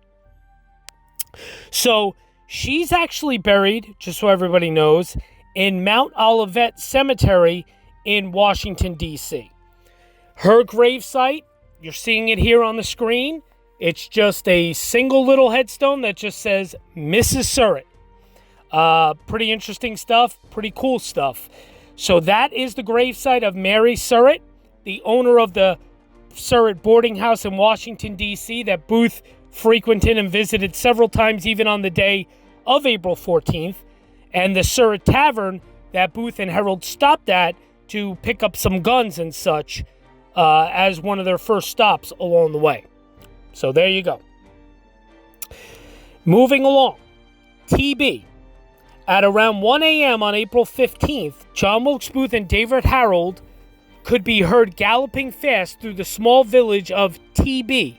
So she's actually buried, just so everybody knows, in Mount Olivet Cemetery in Washington, D.C. Her gravesite, you're seeing it here on the screen. It's just a single little headstone that just says Mrs. Surratt. Pretty interesting stuff, pretty cool stuff. So that is the gravesite of Mary Surratt, the owner of the Surratt boarding house in Washington, D.C. that Booth frequented and visited several times, even on the day of April 14th, and the Surratt Tavern that Booth and Herold stopped at to pick up some guns and such as one of their first stops along the way. So there you go. Moving along, TB. At around 1 a.m. on April 15th, John Wilkes Booth and David Herold could be heard galloping fast through the small village of TB.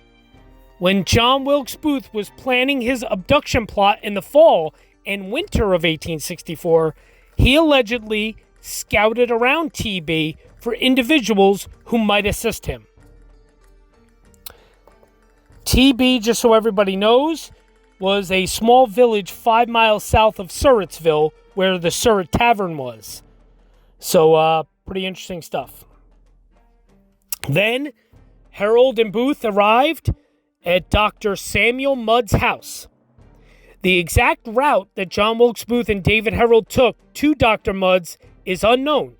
When John Wilkes Booth was planning his abduction plot in the fall and winter of 1864, he allegedly scouted around TB for individuals who might assist him. TB, just so everybody knows, was a small village 5 miles south of Surrattsville where the Surratt Tavern was. So, pretty interesting stuff. Then, Herold and Booth arrived at Dr. Samuel Mudd's house. The exact route that John Wilkes Booth and David Herold took to Dr. Mudd's is unknown,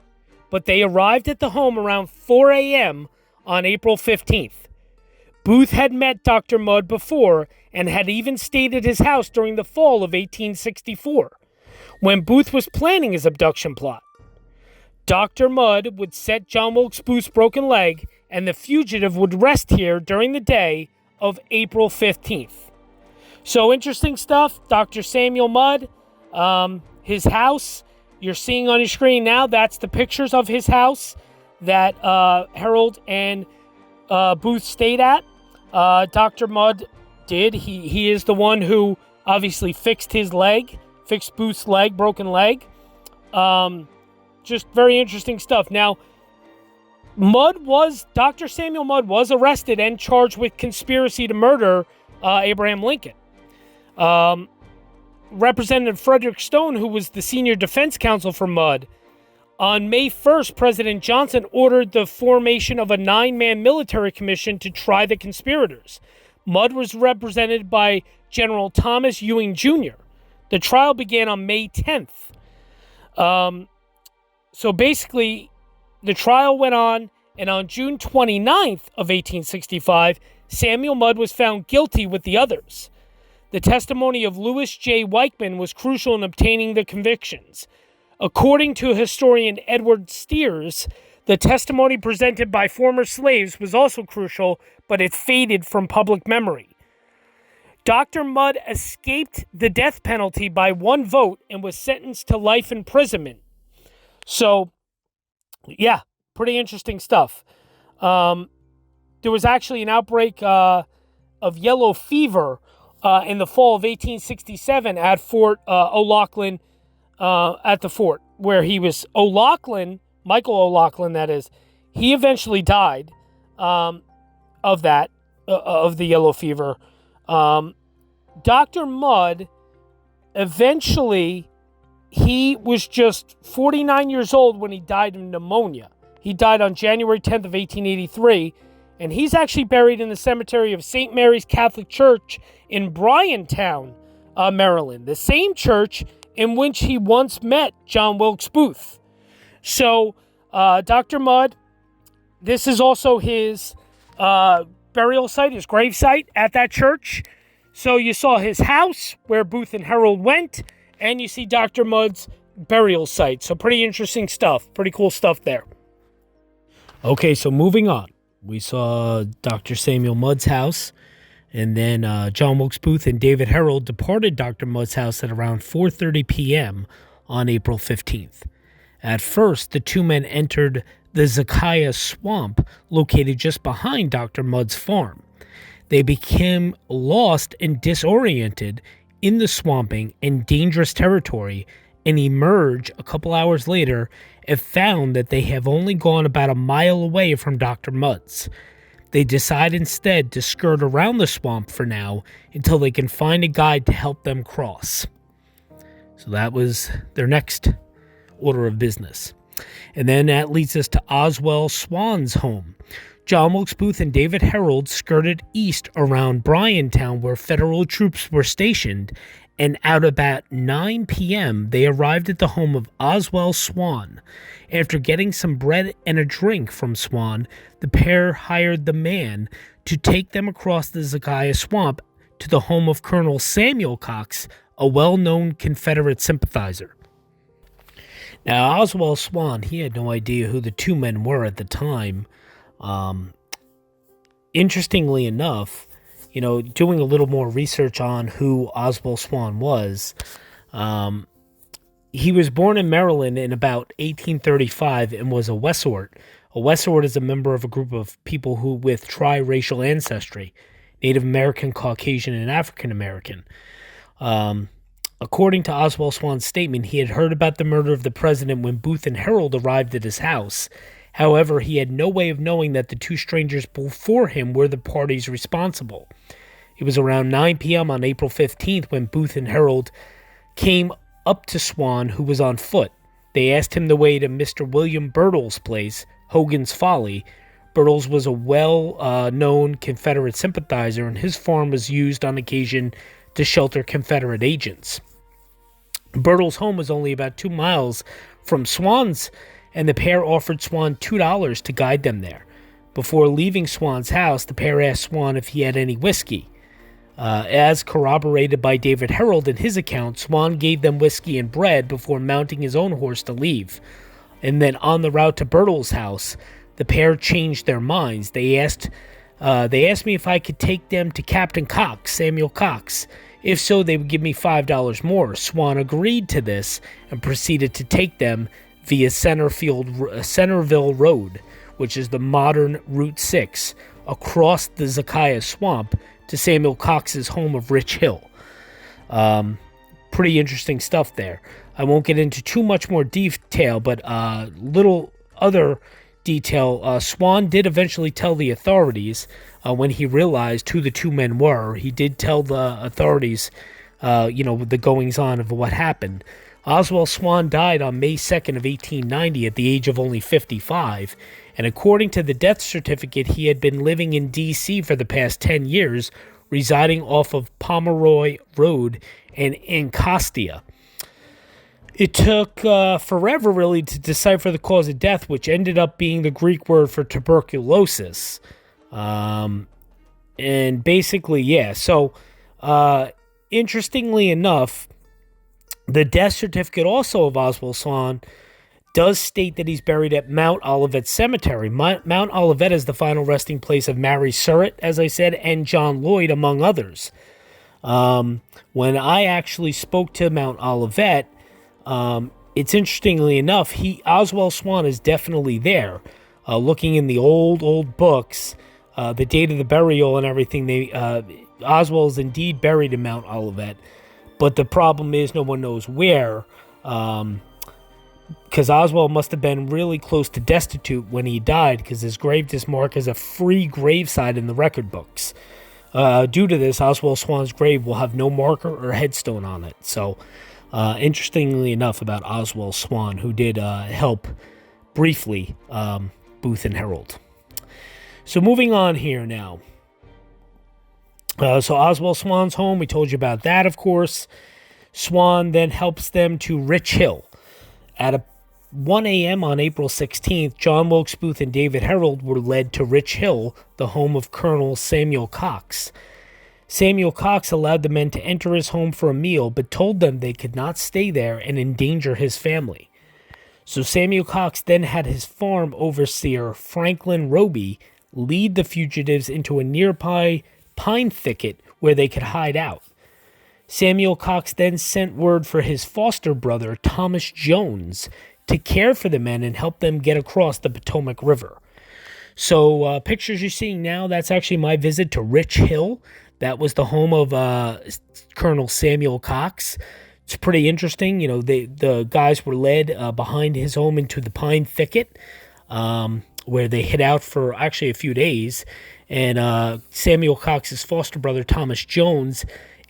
but they arrived at the home around 4 a.m. on April 15th. Booth had met Dr. Mudd before and had even stayed at his house during the fall of 1864, when Booth was planning his abduction plot. Dr. Mudd would set John Wilkes Booth's broken leg, and the fugitive would rest here during the day of April 15th. So interesting stuff. Dr. Samuel Mudd, his house, you're seeing on your screen now, that's the pictures of his house that Herold and Booth stayed at. Dr. Mudd did. He is the one who obviously fixed his leg, fixed Booth's leg, broken leg. Just very interesting stuff. Now, Dr. Samuel Mudd was arrested and charged with conspiracy to murder Abraham Lincoln. Representative Frederick Stone, who was the senior defense counsel for Mudd, on May 1st, President Johnson ordered the formation of a 9-man military commission to try the conspirators. Mudd was represented by General Thomas Ewing Jr. The trial began on May 10th. So basically, the trial went on, and on June 29th of 1865, Samuel Mudd was found guilty with the others. The testimony of Louis J. Weichman was crucial in obtaining the convictions. According to historian Edward Steers, the testimony presented by former slaves was also crucial, but it faded from public memory. Dr. Mudd escaped the death penalty by 1 vote and was sentenced to life imprisonment. So, yeah, pretty interesting stuff. There was actually an outbreak of yellow fever in the fall of 1867 at Fort O'Loughlin, at the fort where he was. Michael O'Loughlin, that is, he eventually died of the yellow fever. Dr. Mudd, eventually, he was just 49 years old when he died of pneumonia. He died on January 10th of 1883, and he's actually buried in the cemetery of St. Mary's Catholic Church in Bryantown, Maryland, the same church in which he once met John Wilkes Booth. So, Dr. Mudd, this is also his burial site, his grave site at that church. So you saw his house where Booth and Herold went, and you see Dr. Mudd's burial site. So pretty interesting stuff. Pretty cool stuff there. Okay, so moving on. We saw Dr. Samuel Mudd's house, and then John Wilkes Booth and David Herold departed Dr. Mudd's house at around 4:30 p.m. on April 15th. At first, the two men entered the Zacchaeus Swamp, located just behind Dr. Mudd's farm. They became lost and disoriented in the swamping and dangerous territory and emerge a couple hours later and found that they have only gone about a mile away from Dr. Mudd's. They decide instead to skirt around the swamp for now until they can find a guide to help them cross. So that was their next order of business. And then that leads us to Oswell Swan's home. John Wilkes Booth and David HEROLD skirted east around Bryantown where federal troops were stationed, and at about 9 p.m. they arrived at the home of Oswell Swan. After getting some bread and a drink from Swan, the pair hired the man to take them across the Zekiah Swamp to the home of Colonel Samuel Cox, a well-known Confederate sympathizer. Now, Oswell Swan, he had no idea who the two men were at the time. Interestingly enough, doing a little more research on who Oswell Swan was, he was born in Maryland in about 1835 and was a Westort. A Westort is a member of a group of people who with tri-racial ancestry, Native American, Caucasian, and African American. According to Oswell Swan's statement, he had heard about the murder of the president when Booth and HEROLD arrived at his house. However, he had no way of knowing that the two strangers before him were the parties responsible. It was around 9 p.m. on April 15th when Booth and HEROLD came up to Swan, who was on foot. They asked him the way to Mr. William Birtle's place, Hogan's Folly. Birtle's was a well-known Confederate sympathizer, and his farm was used on occasion to shelter Confederate agents. Birtle's home was only about 2 miles from Swan's, and the pair offered Swan $2 to guide them there. Before leaving Swan's house, the pair asked Swan if he had any whiskey. As corroborated by David HEROLD in his account, Swan gave them whiskey and bread before mounting his own horse to leave. And then on the route to Birtle's house, the pair changed their minds. They asked me if I could take them to Captain Cox, Samuel Cox. If so, they would give me $5 more. Swan agreed to this and proceeded to take them via Centerville Road, which is the modern Route 6, across the Zekiah Swamp to Samuel Cox's home of Rich Hill. Pretty interesting stuff there. I won't get into too much more detail, but little other detail. Swan did eventually tell the authorities when he realized who the two men were. He did tell the authorities, the goings-on of what happened. Oswell Swan died on May 2nd of 1890 at the age of only 55, and according to the death certificate, he had been living in D.C. for the past 10 years, residing off of Pomeroy Road in Anacostia. It took forever, really, to decipher the cause of death, which ended up being the Greek word for tuberculosis. And basically, yeah. So, interestingly enough, the death certificate also of Oswell Swan does state that he's buried at Mount Olivet Cemetery. Mount Olivet is the final resting place of Mary Surratt, as I said, and John Lloyd, among others. When I actually spoke to Mount Olivet, it's interestingly enough, Oswell Swan is definitely there. Looking in the old books, the date of the burial and everything, Oswell is indeed buried in Mount Olivet. But the problem is no one knows where, because Oswell must have been really close to destitute when he died, because his grave is marked as a free gravesite in the record books. Due to this, Oswell Swan's grave will have no marker or headstone on it. So, interestingly enough about Oswell Swan, who did help briefly Booth and HEROLD. So moving on here now. So Oswell Swan's home, we told you about that, of course. Swan then helps them to Rich Hill. At 1 a.m. on April 16th, John Wilkes Booth and David HEROLD were led to Rich Hill, the home of Colonel Samuel Cox. Samuel Cox allowed the men to enter his home for a meal, but told them they could not stay there and endanger his family. So Samuel Cox then had his farm overseer, Franklin Roby, lead the fugitives into a nearby pine thicket where they could hide out. Samuel Cox then sent word for his foster brother, Thomas Jones, to care for the men and help them get across the Potomac River. So pictures you're seeing now, that's actually my visit to Rich Hill. That was the home of Colonel Samuel Cox. It's pretty interesting. You know, the guys were led behind his home into the pine thicket, where they hid out for actually a few days. And Samuel Cox's foster brother, Thomas Jones,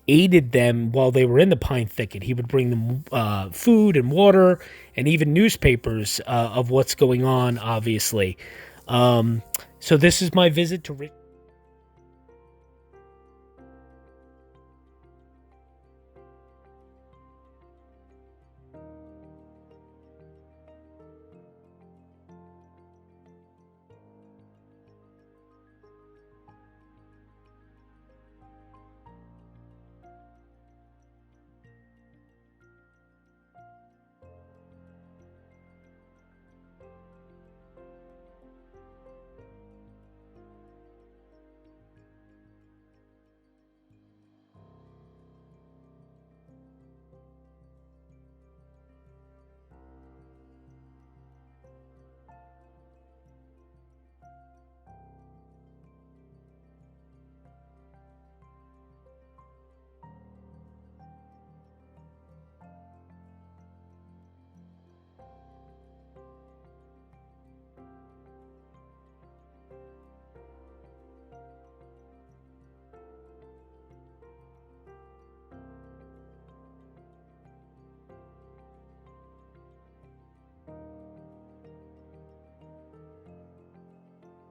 aided them while they were in the pine thicket. He would bring them food and water and even newspapers of what's going on, obviously. So this is my visit to Rich.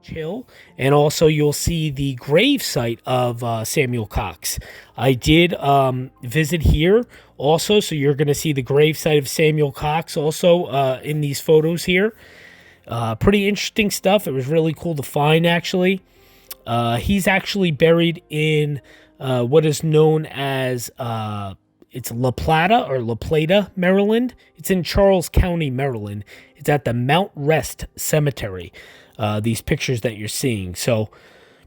Hill, and also you'll see the grave site of Samuel Cox. I did visit here also, so you're going to see the grave site of Samuel Cox also in these photos here. Pretty interesting stuff. It was really cool to find, actually. He's actually buried in what is known as it's La Plata, Maryland. It's in Charles County, Maryland. It's at the Mount Rest Cemetery. These pictures that you're seeing. So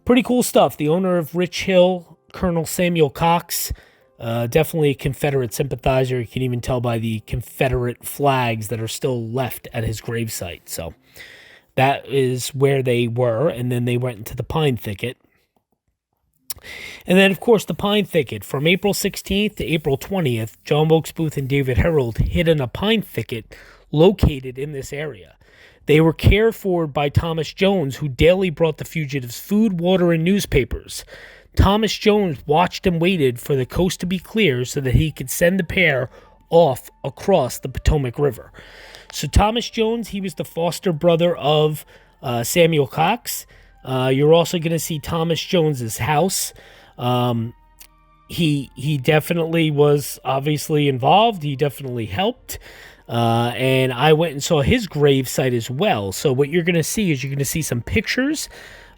pretty cool stuff. The owner of Rich Hill, Colonel Samuel Cox, definitely a Confederate sympathizer. You can even tell by the Confederate flags that are still left at his gravesite. So that is where they were. And then they went into the pine thicket. And then, of course, the pine thicket. From April 16th to April 20th, John Wilkes Booth and David Herold hid in a pine thicket located in this area. They were cared for by Thomas Jones, who daily brought the fugitives food, water, and newspapers. Thomas Jones watched and waited for the coast to be clear so that he could send the pair off across the Potomac River. So Thomas Jones, he was the foster brother of Samuel Cox. You're also going to see Thomas Jones's house. He definitely was obviously involved. He definitely helped. And I went and saw his grave site as well. So what you're going to see is you're going to see some pictures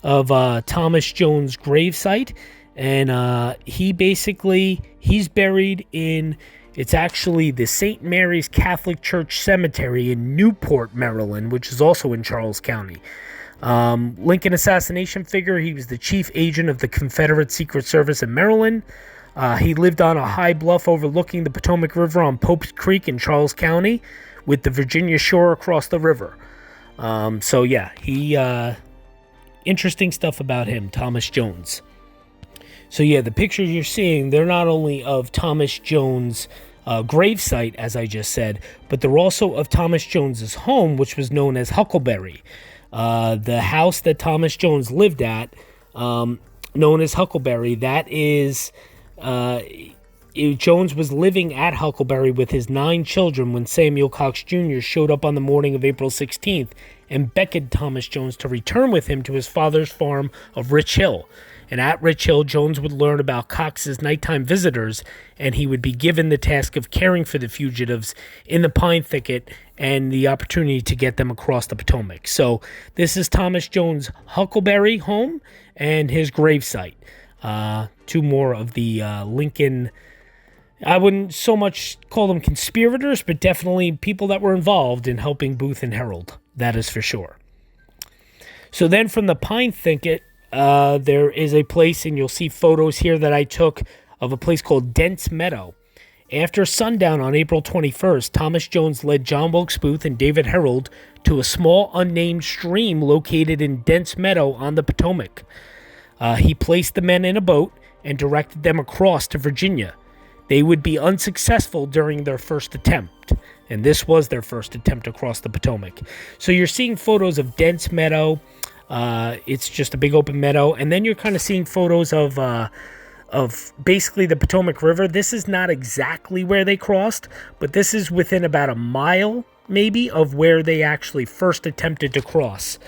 of Thomas Jones' grave site. And he's buried in, it's actually the St. Mary's Catholic Church Cemetery in Newport, Maryland, which is also in Charles County. Lincoln assassination figure. He was the chief agent of the Confederate Secret Service in Maryland. He lived on a high bluff overlooking the Potomac River on Pope's Creek in Charles County with the Virginia shore across the river. So yeah, interesting stuff about him, Thomas Jones. So yeah, the pictures you're seeing, they're not only of Thomas Jones' gravesite, as I just said, but they're also of Thomas Jones's home, which was known as Huckleberry. The house that Thomas Jones lived at, known as Huckleberry, that is... Jones was living at Huckleberry with his 9 children when Samuel Cox Jr. showed up on the morning of April 16th and beckoned Thomas Jones to return with him to his father's farm of Rich Hill. And at Rich Hill, Jones would learn about Cox's nighttime visitors, and he would be given the task of caring for the fugitives in the pine thicket and the opportunity to get them across the Potomac. So this is Thomas Jones' Huckleberry home and his gravesite. 2 more of the Lincoln, I wouldn't so much call them conspirators, but definitely people that were involved in helping Booth and Herold. That is for sure. So then from the pine thicket, there is a place, and you'll see photos here that I took of a place called Dent's Meadow. After sundown on April 21st, Thomas Jones led John Wilkes Booth and David Herold to a small unnamed stream located in Dent's Meadow on the Potomac. He placed the men in a boat and directed them across to Virginia. They would be unsuccessful during their first attempt, and this was their first attempt across the Potomac. So you're seeing photos of dense meadow. It's just a big open meadow, and then you're kind of seeing photos of basically the Potomac River. This is not exactly where they crossed, but this is within about a mile, maybe, of where they actually first attempted to cross.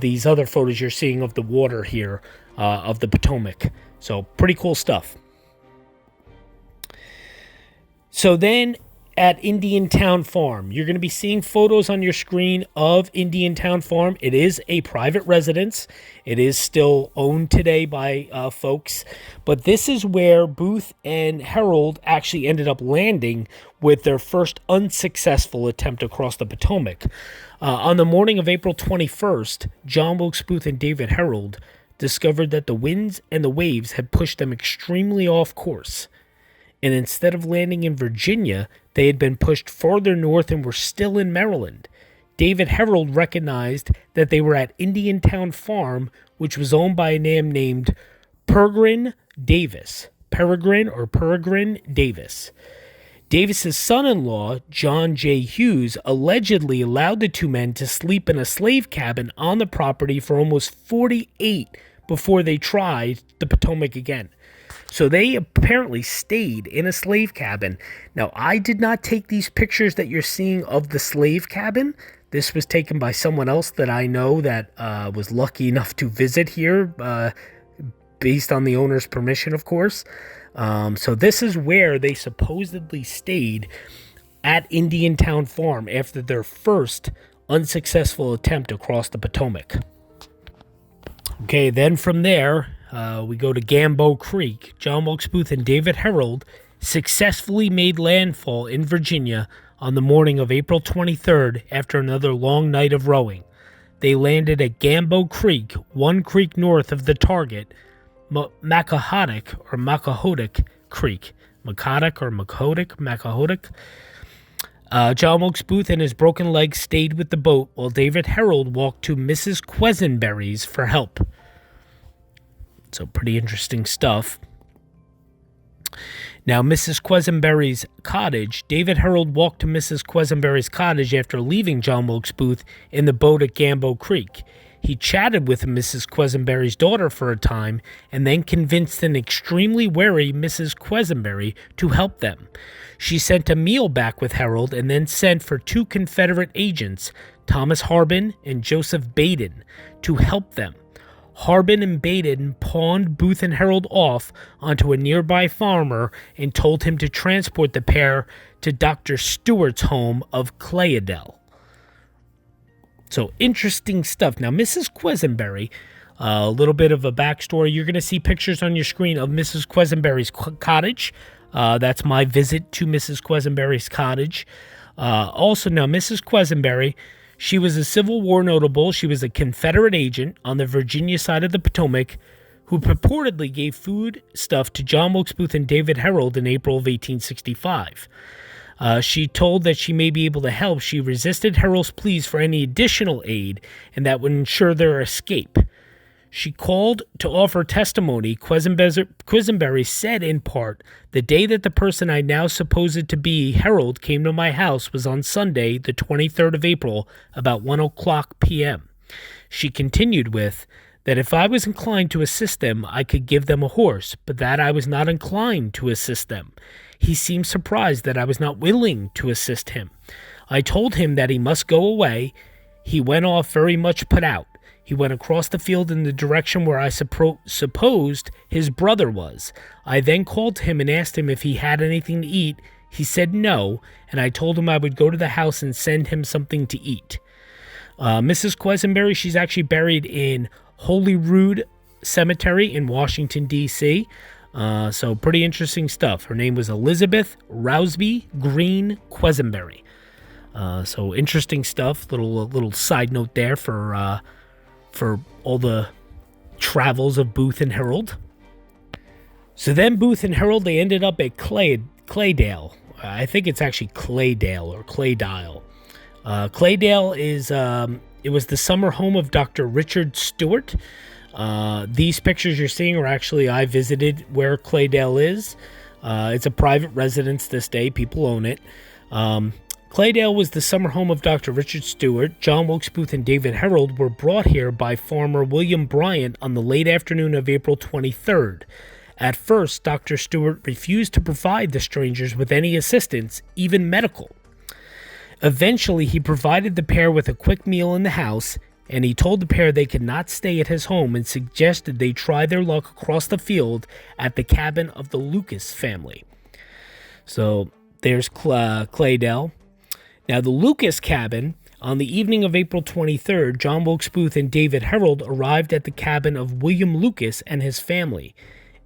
These other photos you're seeing of the water here, of the Potomac. So pretty cool stuff. So then at Indiantown Farm, you're going to be seeing photos on your screen of Indiantown Farm. It is a private residence. It is still owned today by folks. But this is where Booth and Herold actually ended up landing with their first unsuccessful attempt across the Potomac. On the morning of April 21st, John Wilkes Booth and David Herold discovered that the winds and the waves had pushed them extremely off course. And instead of landing in Virginia, they had been pushed further north and were still in Maryland. David Herold recognized that they were at Indiantown Farm, which was owned by a man named Peregrine Davis. Peregrine Davis. Davis's son-in-law, John J. Hughes, allegedly allowed the two men to sleep in a slave cabin on the property for almost 48 before they tried the Potomac again. So they apparently stayed in a slave cabin. Now, I did not take these pictures that you're seeing of the slave cabin. This was taken by someone else that I know that was lucky enough to visit here, based on the owner's permission, of course. So this is where they supposedly stayed at Indiantown Farm after their first unsuccessful attempt across the Potomac. Okay, then from there, we go to Gambo Creek. John Wilkes Booth and David Herold successfully made landfall in Virginia on the morning of April 23rd after another long night of rowing. They landed at Gambo Creek, one creek north of the target, Macahotic Creek. Macahotic. John Wilkes Booth and his broken leg stayed with the boat while David Herold walked to Mrs. Quisenberry's for help. So pretty interesting stuff. Now, Mrs. Quisenberry's cottage. David Herold walked to Mrs. Quisenberry's cottage after leaving John Wilkes Booth in the boat at Gambo Creek. He chatted with Mrs. Quisenberry's daughter for a time and then convinced an extremely wary Mrs. Quisenberry to help them. She sent a meal back with Herold and then sent for two Confederate agents, Thomas Harbin and Joseph Baden, to help them. Harbin and Baden pawned Booth and Herold off onto a nearby farmer and told him to transport the pair to Dr. Stewart's home of Clayadell. So interesting stuff. Now, Mrs. Quisenberry, a little bit of a backstory. You're going to see pictures on your screen of Mrs. Quisenberry's cottage. That's my visit to Mrs. Quisenberry's cottage. Also, now, Mrs. Quisenberry, she was a Civil War notable. She was a Confederate agent on the Virginia side of the Potomac who purportedly gave food stuff to John Wilkes Booth and David Herold in April of 1865. She told that she may be able to help. She resisted Herold's pleas for any additional aid, and that would ensure their escape. She called to offer testimony. Quisenberry said in part, "The day that the person I now supposed to be Herold came to my house was on Sunday, the 23rd of April, about 1:00 p.m. She continued with, that if I was inclined to assist them, I could give them a horse, but that I was not inclined to assist them. He seemed surprised that I was not willing to assist him. I told him that he must go away. He went off very much put out. He went across the field in the direction where I supposed his brother was. I then called to him and asked him if he had anything to eat. He said no, and I told him I would go to the house and send him something to eat." Mrs. Quisenberry, she's actually buried in Holyrood Cemetery in Washington, D.C., so pretty interesting stuff. Her name was Elizabeth Rousby Green Quisenberry. So interesting stuff. Little side note there for all the travels of Booth and Herold. So then Booth and Herold, they ended up at Claydale. I think it's actually Claydale or Claydale. Claydale is, it was the summer home of Dr. Richard Stewart. These pictures you're seeing are actually, I visited where Claydale is. It's a private residence this day. People own it. Claydale was the summer home of Dr. Richard Stewart. John Wilkes Booth and David Herold were brought here by farmer William Bryant on the late afternoon of April 23rd. At first, Dr. Stewart refused to provide the strangers with any assistance, even medical. Eventually, he provided the pair with a quick meal in the house, and he told the pair they could not stay at his home and suggested they try their luck across the field at the cabin of the Lucas family. So there's Claydale. Now, the Lucas cabin, on the evening of April 23rd, John Wilkes Booth and David Herold arrived at the cabin of William Lucas and his family.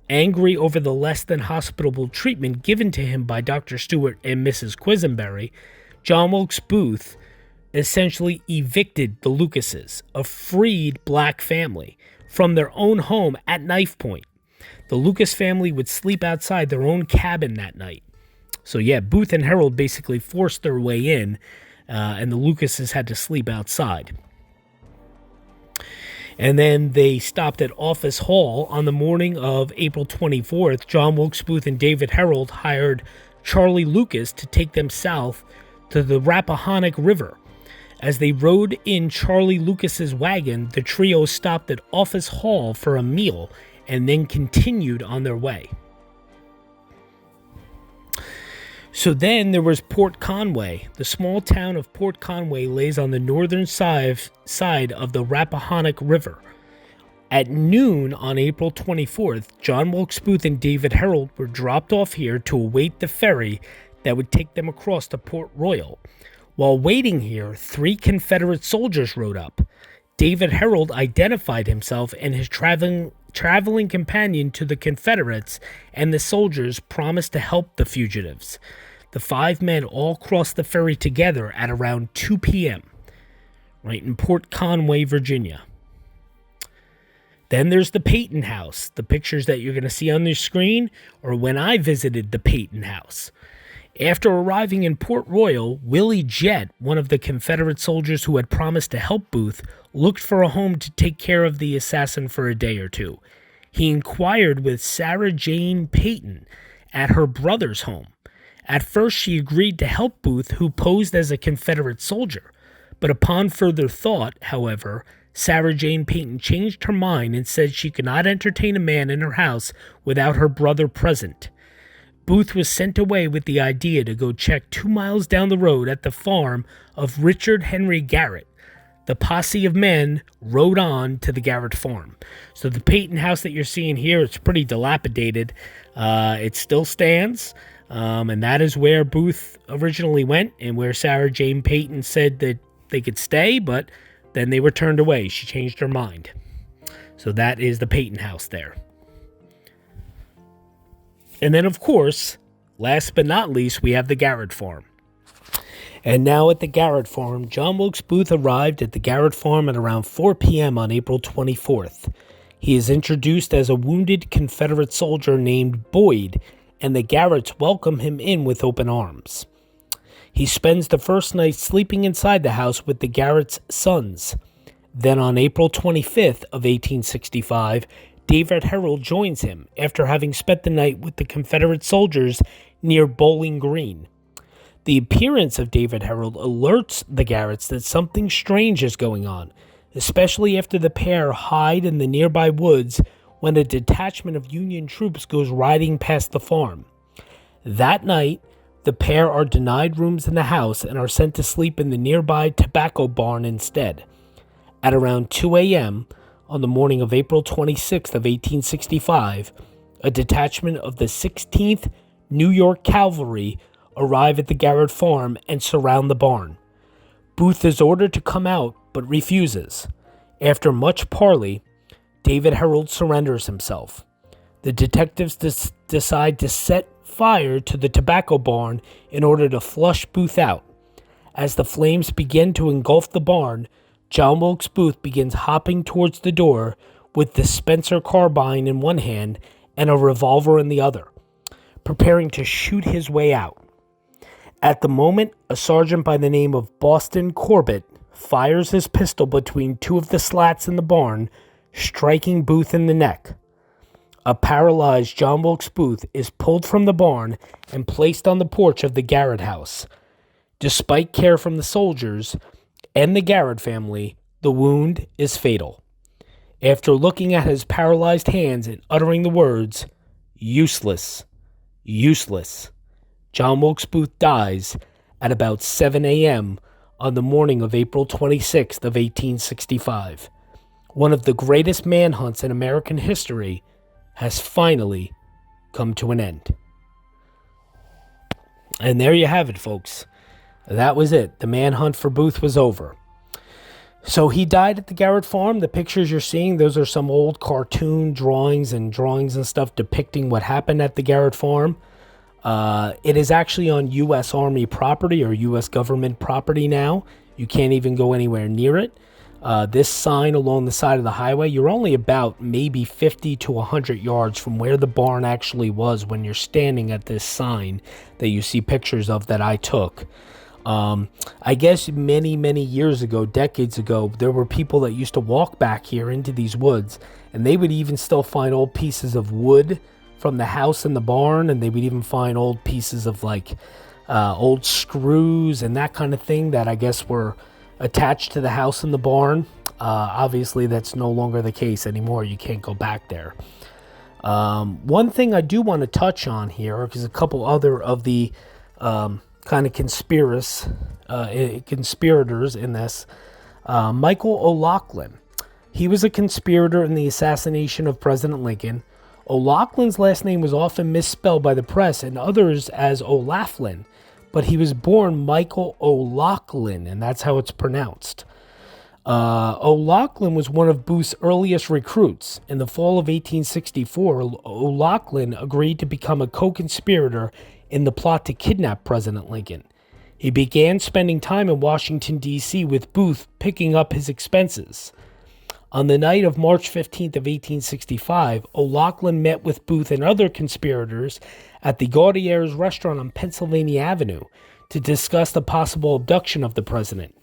Angry over the less than hospitable treatment given to him by Dr. Stewart and Mrs. Quisenberry, John Wilkes Booth essentially evicted the Lucases, a freed black family, from their own home at knife point. The Lucas family would sleep outside their own cabin that night. So yeah, Booth and Herold basically forced their way in, and the Lucases had to sleep outside. And then they stopped at Office Hall on the morning of April 24th. John Wilkes Booth and David Herold hired Charlie Lucas to take them south to the Rappahannock River. As they rode in Charlie Lucas's wagon, the trio stopped at Office Hall for a meal and then continued on their way. So then there was Port Conway. The small town of Port Conway lays on the northern side of the Rappahannock River. At noon on April 24th, John Wilkes Booth and David Herold were dropped off here to await the ferry that would take them across to Port Royal. While waiting here, 3 Confederate soldiers rode up. David Herold identified himself and his traveling companion to the Confederates, and the soldiers promised to help the fugitives. The 5 men all crossed the ferry together at around 2 p.m., right in Port Conway, Virginia. Then there's the Peyton House. The pictures that you're going to see on the screen are when I visited the Peyton House. After arriving in Port Royal, Willie Jett, one of the Confederate soldiers who had promised to help Booth, looked for a home to take care of the assassin for a day or two. He inquired with Sarah Jane Peyton at her brother's home. At first, she agreed to help Booth, who posed as a Confederate soldier. But upon further thought, however, Sarah Jane Peyton changed her mind and said she could not entertain a man in her house without her brother present. Booth was sent away with the idea to go check 2 miles down the road at the farm of Richard Henry Garrett. The posse of men rode on to the Garrett farm. So the Peyton house that you're seeing here, it's pretty dilapidated. It still stands, and that is where Booth originally went and where Sarah Jane Peyton said that they could stay, but then they were turned away. She changed her mind. So that is the Peyton house there. And then, of course, last but not least, we have the Garrett farm. And now at the Garrett farm, John Wilkes Booth arrived at the Garrett farm at around 4 p.m. on April 24th. He is introduced as a wounded Confederate soldier named Boyd, and the Garretts welcome him in with open arms. He spends the first night sleeping inside the house with the Garrett's sons. Then on April 25th of 1865, David Herold joins him after having spent the night with the Confederate soldiers near Bowling Green. The appearance of David Herold alerts the Garretts that something strange is going on, especially after the pair hide in the nearby woods when a detachment of Union troops goes riding past the farm. That night, the pair are denied rooms in the house and are sent to sleep in the nearby tobacco barn instead. At around 2 a.m., on the morning of April 26th of 1865, a detachment of the 16th New York Cavalry arrive at the Garrett farm and surround the barn. Booth is ordered to come out, but refuses. After much parley, David Herold surrenders himself. The detectives decide to set fire to the tobacco barn in order to flush Booth out. As the flames begin to engulf the barn, John Wilkes Booth begins hopping towards the door with the Spencer carbine in one hand and a revolver in the other, preparing to shoot his way out. At the moment, a sergeant by the name of Boston Corbett fires his pistol between 2 of the slats in the barn, striking Booth in the neck. A paralyzed John Wilkes Booth is pulled from the barn and placed on the porch of the Garrett house. Despite care from the soldiers and the Garrett family, the wound is fatal. After looking at his paralyzed hands and uttering the words, "Useless, useless," John Wilkes Booth dies at about 7 a.m. on the morning of April 26th of 1865. One of the greatest manhunts in American history has finally come to an end. And there you have it, folks. That was it. The manhunt for Booth was over. So he died at the Garrett farm. The pictures you're seeing, those are some old cartoon drawings and stuff depicting what happened at the Garrett farm. It is actually on U.S. Army property or U.S. government property now. You can't even go anywhere near it. This sign along the side of the highway, you're only about maybe 50 to 100 yards from where the barn actually was when you're standing at this sign that you see pictures of that I took. I guess many, many years ago, decades ago, there were people that used to walk back here into these woods, and they would even still find old pieces of wood from the house and the barn, and they would even find old pieces of old screws and that kind of thing that I guess were attached to the house and the barn. Obviously, that's no longer the case anymore. You can't go back there. One thing I do want to touch on here, because a couple other of the kind of conspirators in this, Michael O'Loughlin. He was a conspirator in the assassination of President Lincoln. O'Loughlin's last name was often misspelled by the press and others as O'Laughlin, but he was born Michael O'Loughlin, and that's how it's pronounced. O'Loughlin was one of Booth's earliest recruits. In the fall of 1864, O'Loughlin agreed to become a co-conspirator in the plot to kidnap President Lincoln. He began spending time in Washington, D.C. with Booth, picking up his expenses. On the night of March 15th of 1865, O'Loughlin met with Booth and other conspirators at the Gaudier's restaurant on Pennsylvania Avenue to discuss the possible abduction of the president.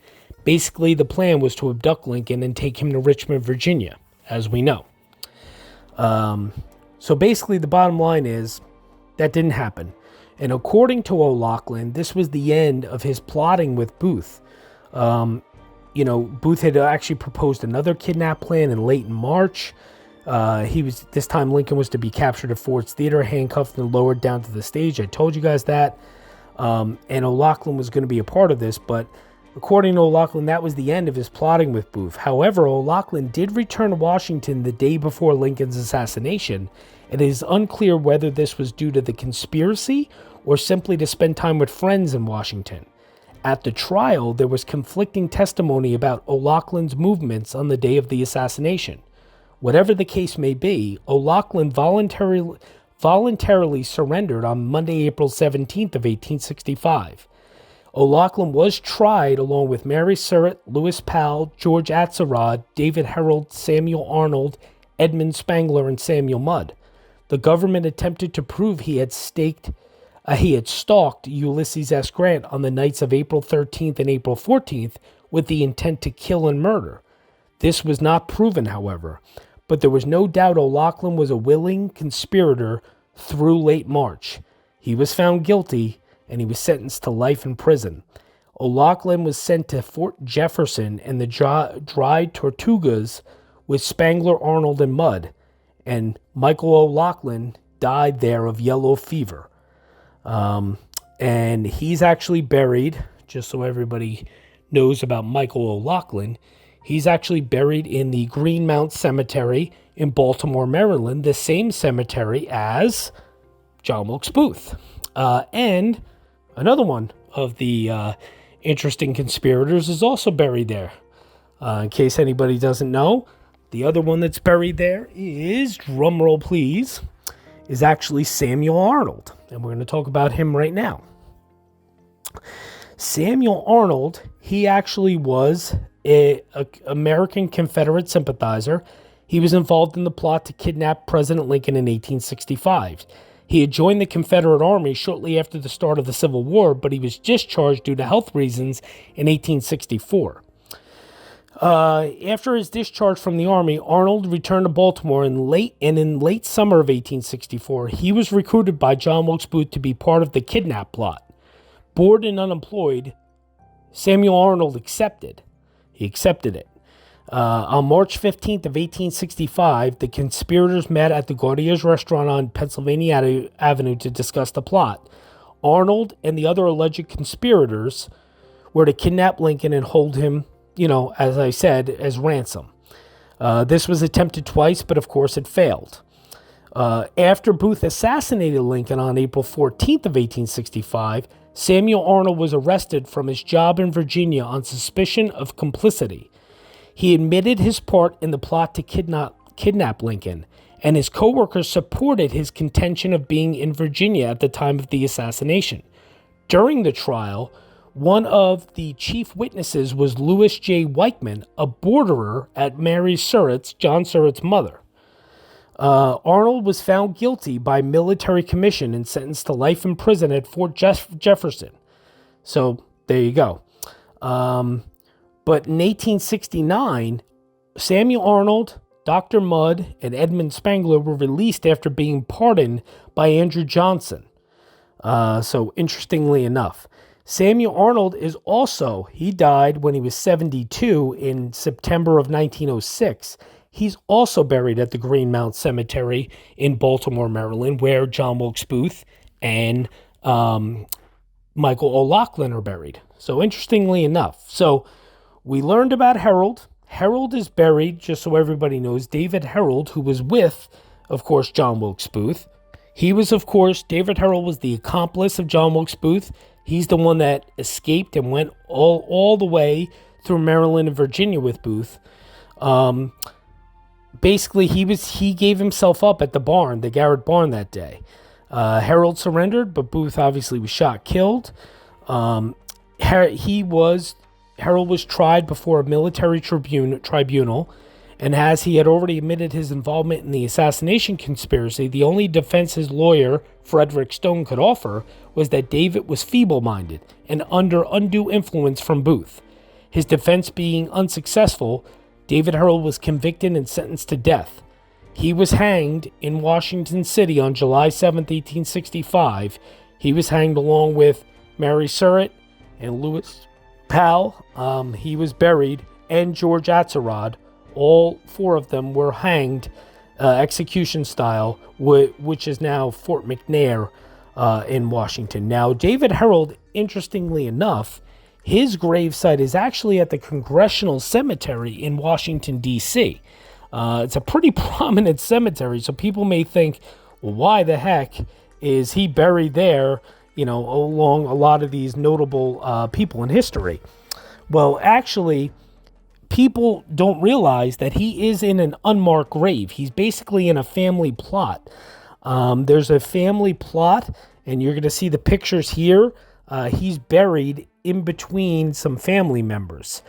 Basically, the plan was to abduct Lincoln and take him to Richmond, Virginia, as we know. So basically, the bottom line is that didn't happen. And according to O'Loughlin, this was the end of his plotting with Booth. Booth had actually proposed another kidnap plan in late March. This time Lincoln was to be captured at Ford's Theater, handcuffed and lowered down to the stage. I told you guys that. And O'Loughlin was going to be a part of this, but according to O'Loughlin, that was the end of his plotting with Booth. However, O'Loughlin did return to Washington the day before Lincoln's assassination. It is unclear whether this was due to the conspiracy or simply to spend time with friends in Washington. At the trial, there was conflicting testimony about O'Loughlin's movements on the day of the assassination. Whatever the case may be, O'Loughlin voluntarily surrendered on Monday, April 17th of 1865. O'Loughlin was tried along with Mary Surratt, Lewis Powell, George ATZERODT, David HEROLD, Samuel Arnold, Edmund Spangler, and Samuel Mudd. The government attempted to prove he had stalked Ulysses S. Grant on the nights of April 13th and April 14th with the intent to kill and murder. This was not proven, however, but there was no doubt O'Loughlin was a willing conspirator through late March. He was found guilty, and he was sentenced to life in prison. O'Loughlin was sent to Fort Jefferson and the Dry Tortugas with Spangler, Arnold, and Mudd, and Michael O'Loughlin died there of yellow fever. And he's actually buried, just so everybody knows about Michael O'Loughlin, he's actually buried in the Greenmount Cemetery in Baltimore, Maryland, the same cemetery as John Wilkes Booth. And another one of the interesting conspirators is also buried there. In case anybody doesn't know, the other one that's buried there is, drumroll please, is actually Samuel Arnold. And we're going to talk about him right now. Samuel Arnold, he actually was an American Confederate sympathizer. He was involved in the plot to kidnap President Lincoln in 1865. He had joined the Confederate Army shortly after the start of the Civil War, but he was discharged due to health reasons in 1864. After his discharge from the Army, Arnold returned to Baltimore in late summer of 1864. He was recruited by John Wilkes Booth to be part of the kidnap plot. Bored and unemployed, Samuel Arnold accepted. He accepted it. On March 15th of 1865, the conspirators met at the Gaudier's restaurant on Pennsylvania Avenue to discuss the plot. Arnold and the other alleged conspirators were to kidnap Lincoln and hold him, as I said, as ransom. This was attempted twice, but of course it failed. After Booth assassinated Lincoln on April 14th of 1865, Samuel Arnold was arrested from his job in Virginia on suspicion of complicity. He admitted his part in the plot to kidnap Lincoln, and his co-workers supported his contention of being in Virginia at the time of the assassination. During the trial, one of the chief witnesses was Louis J. Weichman, a borderer at Mary Surratt's, John Surratt's mother. Arnold was found guilty by military commission and sentenced to life in prison at Fort Jefferson. So there you go. But in 1869, Samuel Arnold, Dr. Mudd, and Edmund Spangler were released after being pardoned by Andrew Johnson. So interestingly enough, Samuel Arnold he died when he was 72 in September of 1906. He's also buried at the Greenmount Cemetery in Baltimore, Maryland, where John Wilkes Booth and Michael O'Loughlin are buried. So interestingly enough, we learned about Herold. Herold is buried, just so everybody knows, David Herold, who was with, of course, John Wilkes Booth. David Herold was the accomplice of John Wilkes Booth. He's the one that escaped and went all the way through Maryland and Virginia with Booth. Basically, he gave himself up at the barn, the Garrett barn, that day. Herold surrendered, but Booth obviously was shot, killed. Herold was tried before a military tribunal, and as he had already admitted his involvement in the assassination conspiracy, the only defense his lawyer, Frederick Stone, could offer was that David was feeble-minded and under undue influence from Booth. His defense being unsuccessful, David Herold was convicted and sentenced to death. He was hanged in Washington City on July 7th, 1865. He was hanged along with Mary Surratt and Louis Powell. He was buried, and George ATZERODT. All four of them were hanged execution style, which is now Fort McNair in Washington. Now, David Herold, interestingly enough, his gravesite is actually at the Congressional Cemetery in Washington, D.C. It's a pretty prominent cemetery, so people may think, well, why the heck is he buried there, along a lot of these notable people in history? Well, actually, people don't realize that he is in an unmarked grave. He's basically in a family plot. There's a family plot, and you're going to see the pictures here. He's buried in between some family members.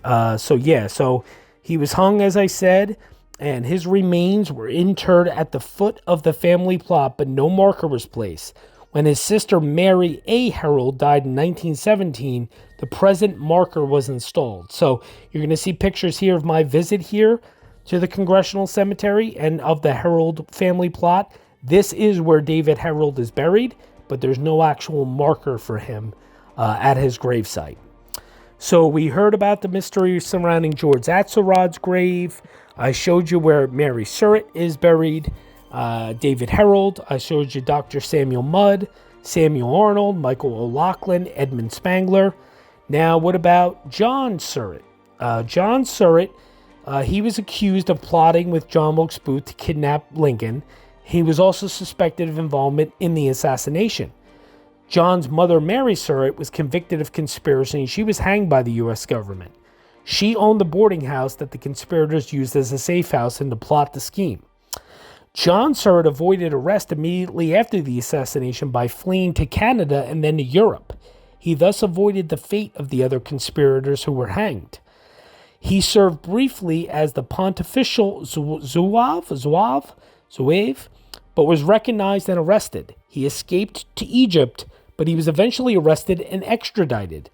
So he was hung, as I said, and his remains were interred at the foot of the family plot, but no marker was placed. When his sister Mary A. Herold died in 1917, the present marker was installed. So you're going to see pictures here of my visit here to the Congressional Cemetery and of the Herold family plot. This is where David Herold is buried, but there's no actual marker for him at his gravesite. So we heard about the mystery surrounding George ATZERODT's grave. I showed you where Mary Surratt is buried. David Herold. I showed you Dr. Samuel Mudd, Samuel Arnold, Michael O'Loughlin, Edmund Spangler. Now, what about John Surratt? John Surratt, he was accused of plotting with John Wilkes Booth to kidnap Lincoln. He was also suspected of involvement in the assassination. John's mother, Mary Surratt, was convicted of conspiracy, and she was hanged by the U.S. government. She owned the boarding house that the conspirators used as a safe house and to plot the scheme. John Surratt avoided arrest immediately after the assassination by fleeing to Canada and then to Europe. He thus avoided the fate of the other conspirators who were hanged. He served briefly as the pontifical zouave, but was recognized and arrested. He escaped to Egypt, but he was eventually arrested and extradited.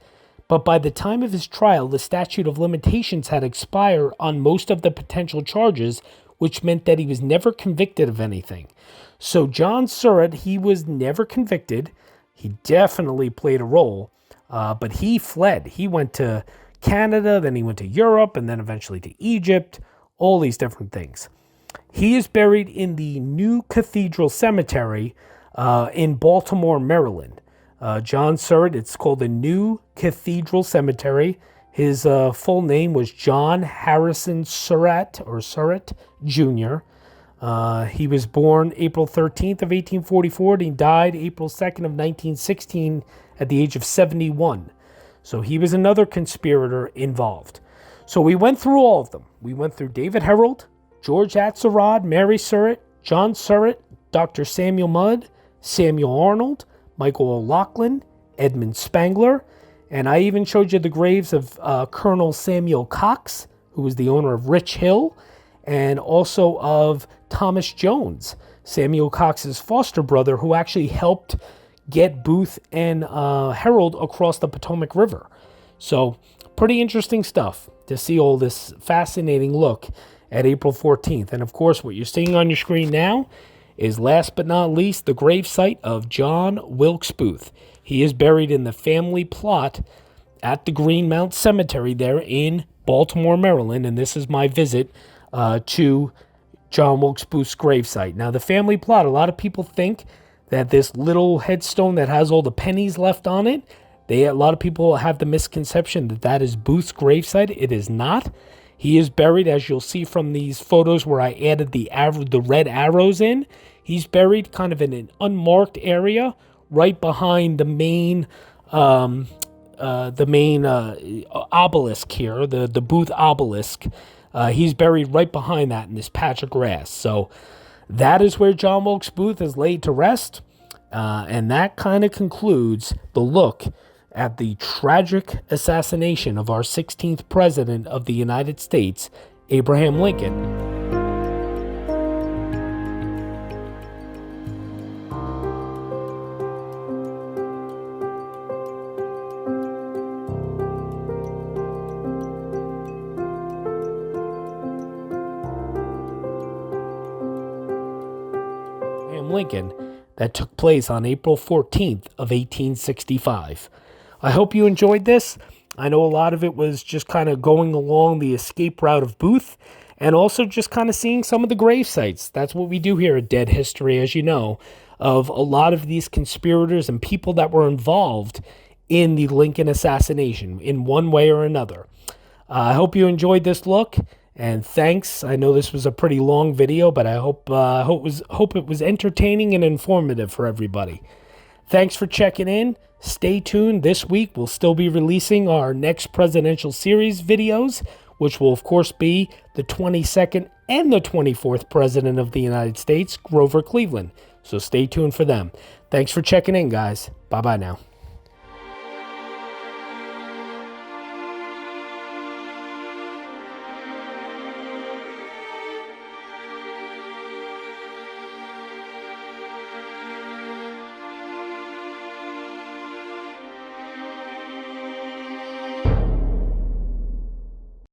but by the time of his trial, the statute of limitations had expired on most of the potential charges, which meant that he was never convicted of anything. So John Surratt, he was never convicted. He definitely played a role, but he fled. He went to Canada, then he went to Europe, and then eventually to Egypt, all these different things. He is buried in the New Cathedral Cemetery in Baltimore, Maryland. John Surratt, it's called the New Cathedral Cemetery. His full name was John Harrison Surratt, or Surratt Jr. He was born April 13th of 1844, and he died April 2nd of 1916 at the age of 71. So he was another conspirator involved. So we went through all of them. We went through David Herold, George ATZERODT, Mary Surratt, John Surratt, Dr. Samuel Mudd, Samuel Arnold, Michael O'Loughlin, Edmund Spangler, and I even showed you the graves of Colonel Samuel Cox, who was the owner of Rich Hill, and also of Thomas Jones, Samuel Cox's foster brother, who actually helped get Booth and Herold across the Potomac River. So pretty interesting stuff to see all this fascinating look at April 14th. And of course, what you're seeing on your screen now is, last but not least, the gravesite of John Wilkes Booth. He is buried in the family plot at the Greenmount Cemetery there in Baltimore, Maryland. And this is my visit to John Wilkes Booth's gravesite. Now, the family plot, a lot of people think that this little headstone that has all the pennies left on it, a lot of people have the misconception that that is Booth's gravesite. It is not. He is buried, as you'll see from these photos where I added the red arrows in. He's buried kind of in an unmarked area right behind the main obelisk here, the Booth obelisk. He's buried right behind that in this patch of grass. So that is where John Wilkes Booth is laid to rest. And that kind of concludes the look at the tragic assassination of our 16th President of the United States, Abraham Lincoln. Lincoln that took place on April 14th of 1865. I hope you enjoyed this. I know a lot of it was just kind of going along the escape route of Booth and also just kind of seeing some of the grave sites. That's what we do here at Dead History, as you know, of a lot of these conspirators and people that were involved in the Lincoln assassination in one way or another. I hope you enjoyed this look. And thanks. I know this was a pretty long video, but I hope it was entertaining and informative for everybody. Thanks for checking in. Stay tuned. This week we'll still be releasing our next presidential series videos, which will of course be the 22nd and the 24th President of the United States, Grover Cleveland. So stay tuned for them. Thanks for checking in, guys. Bye-bye now.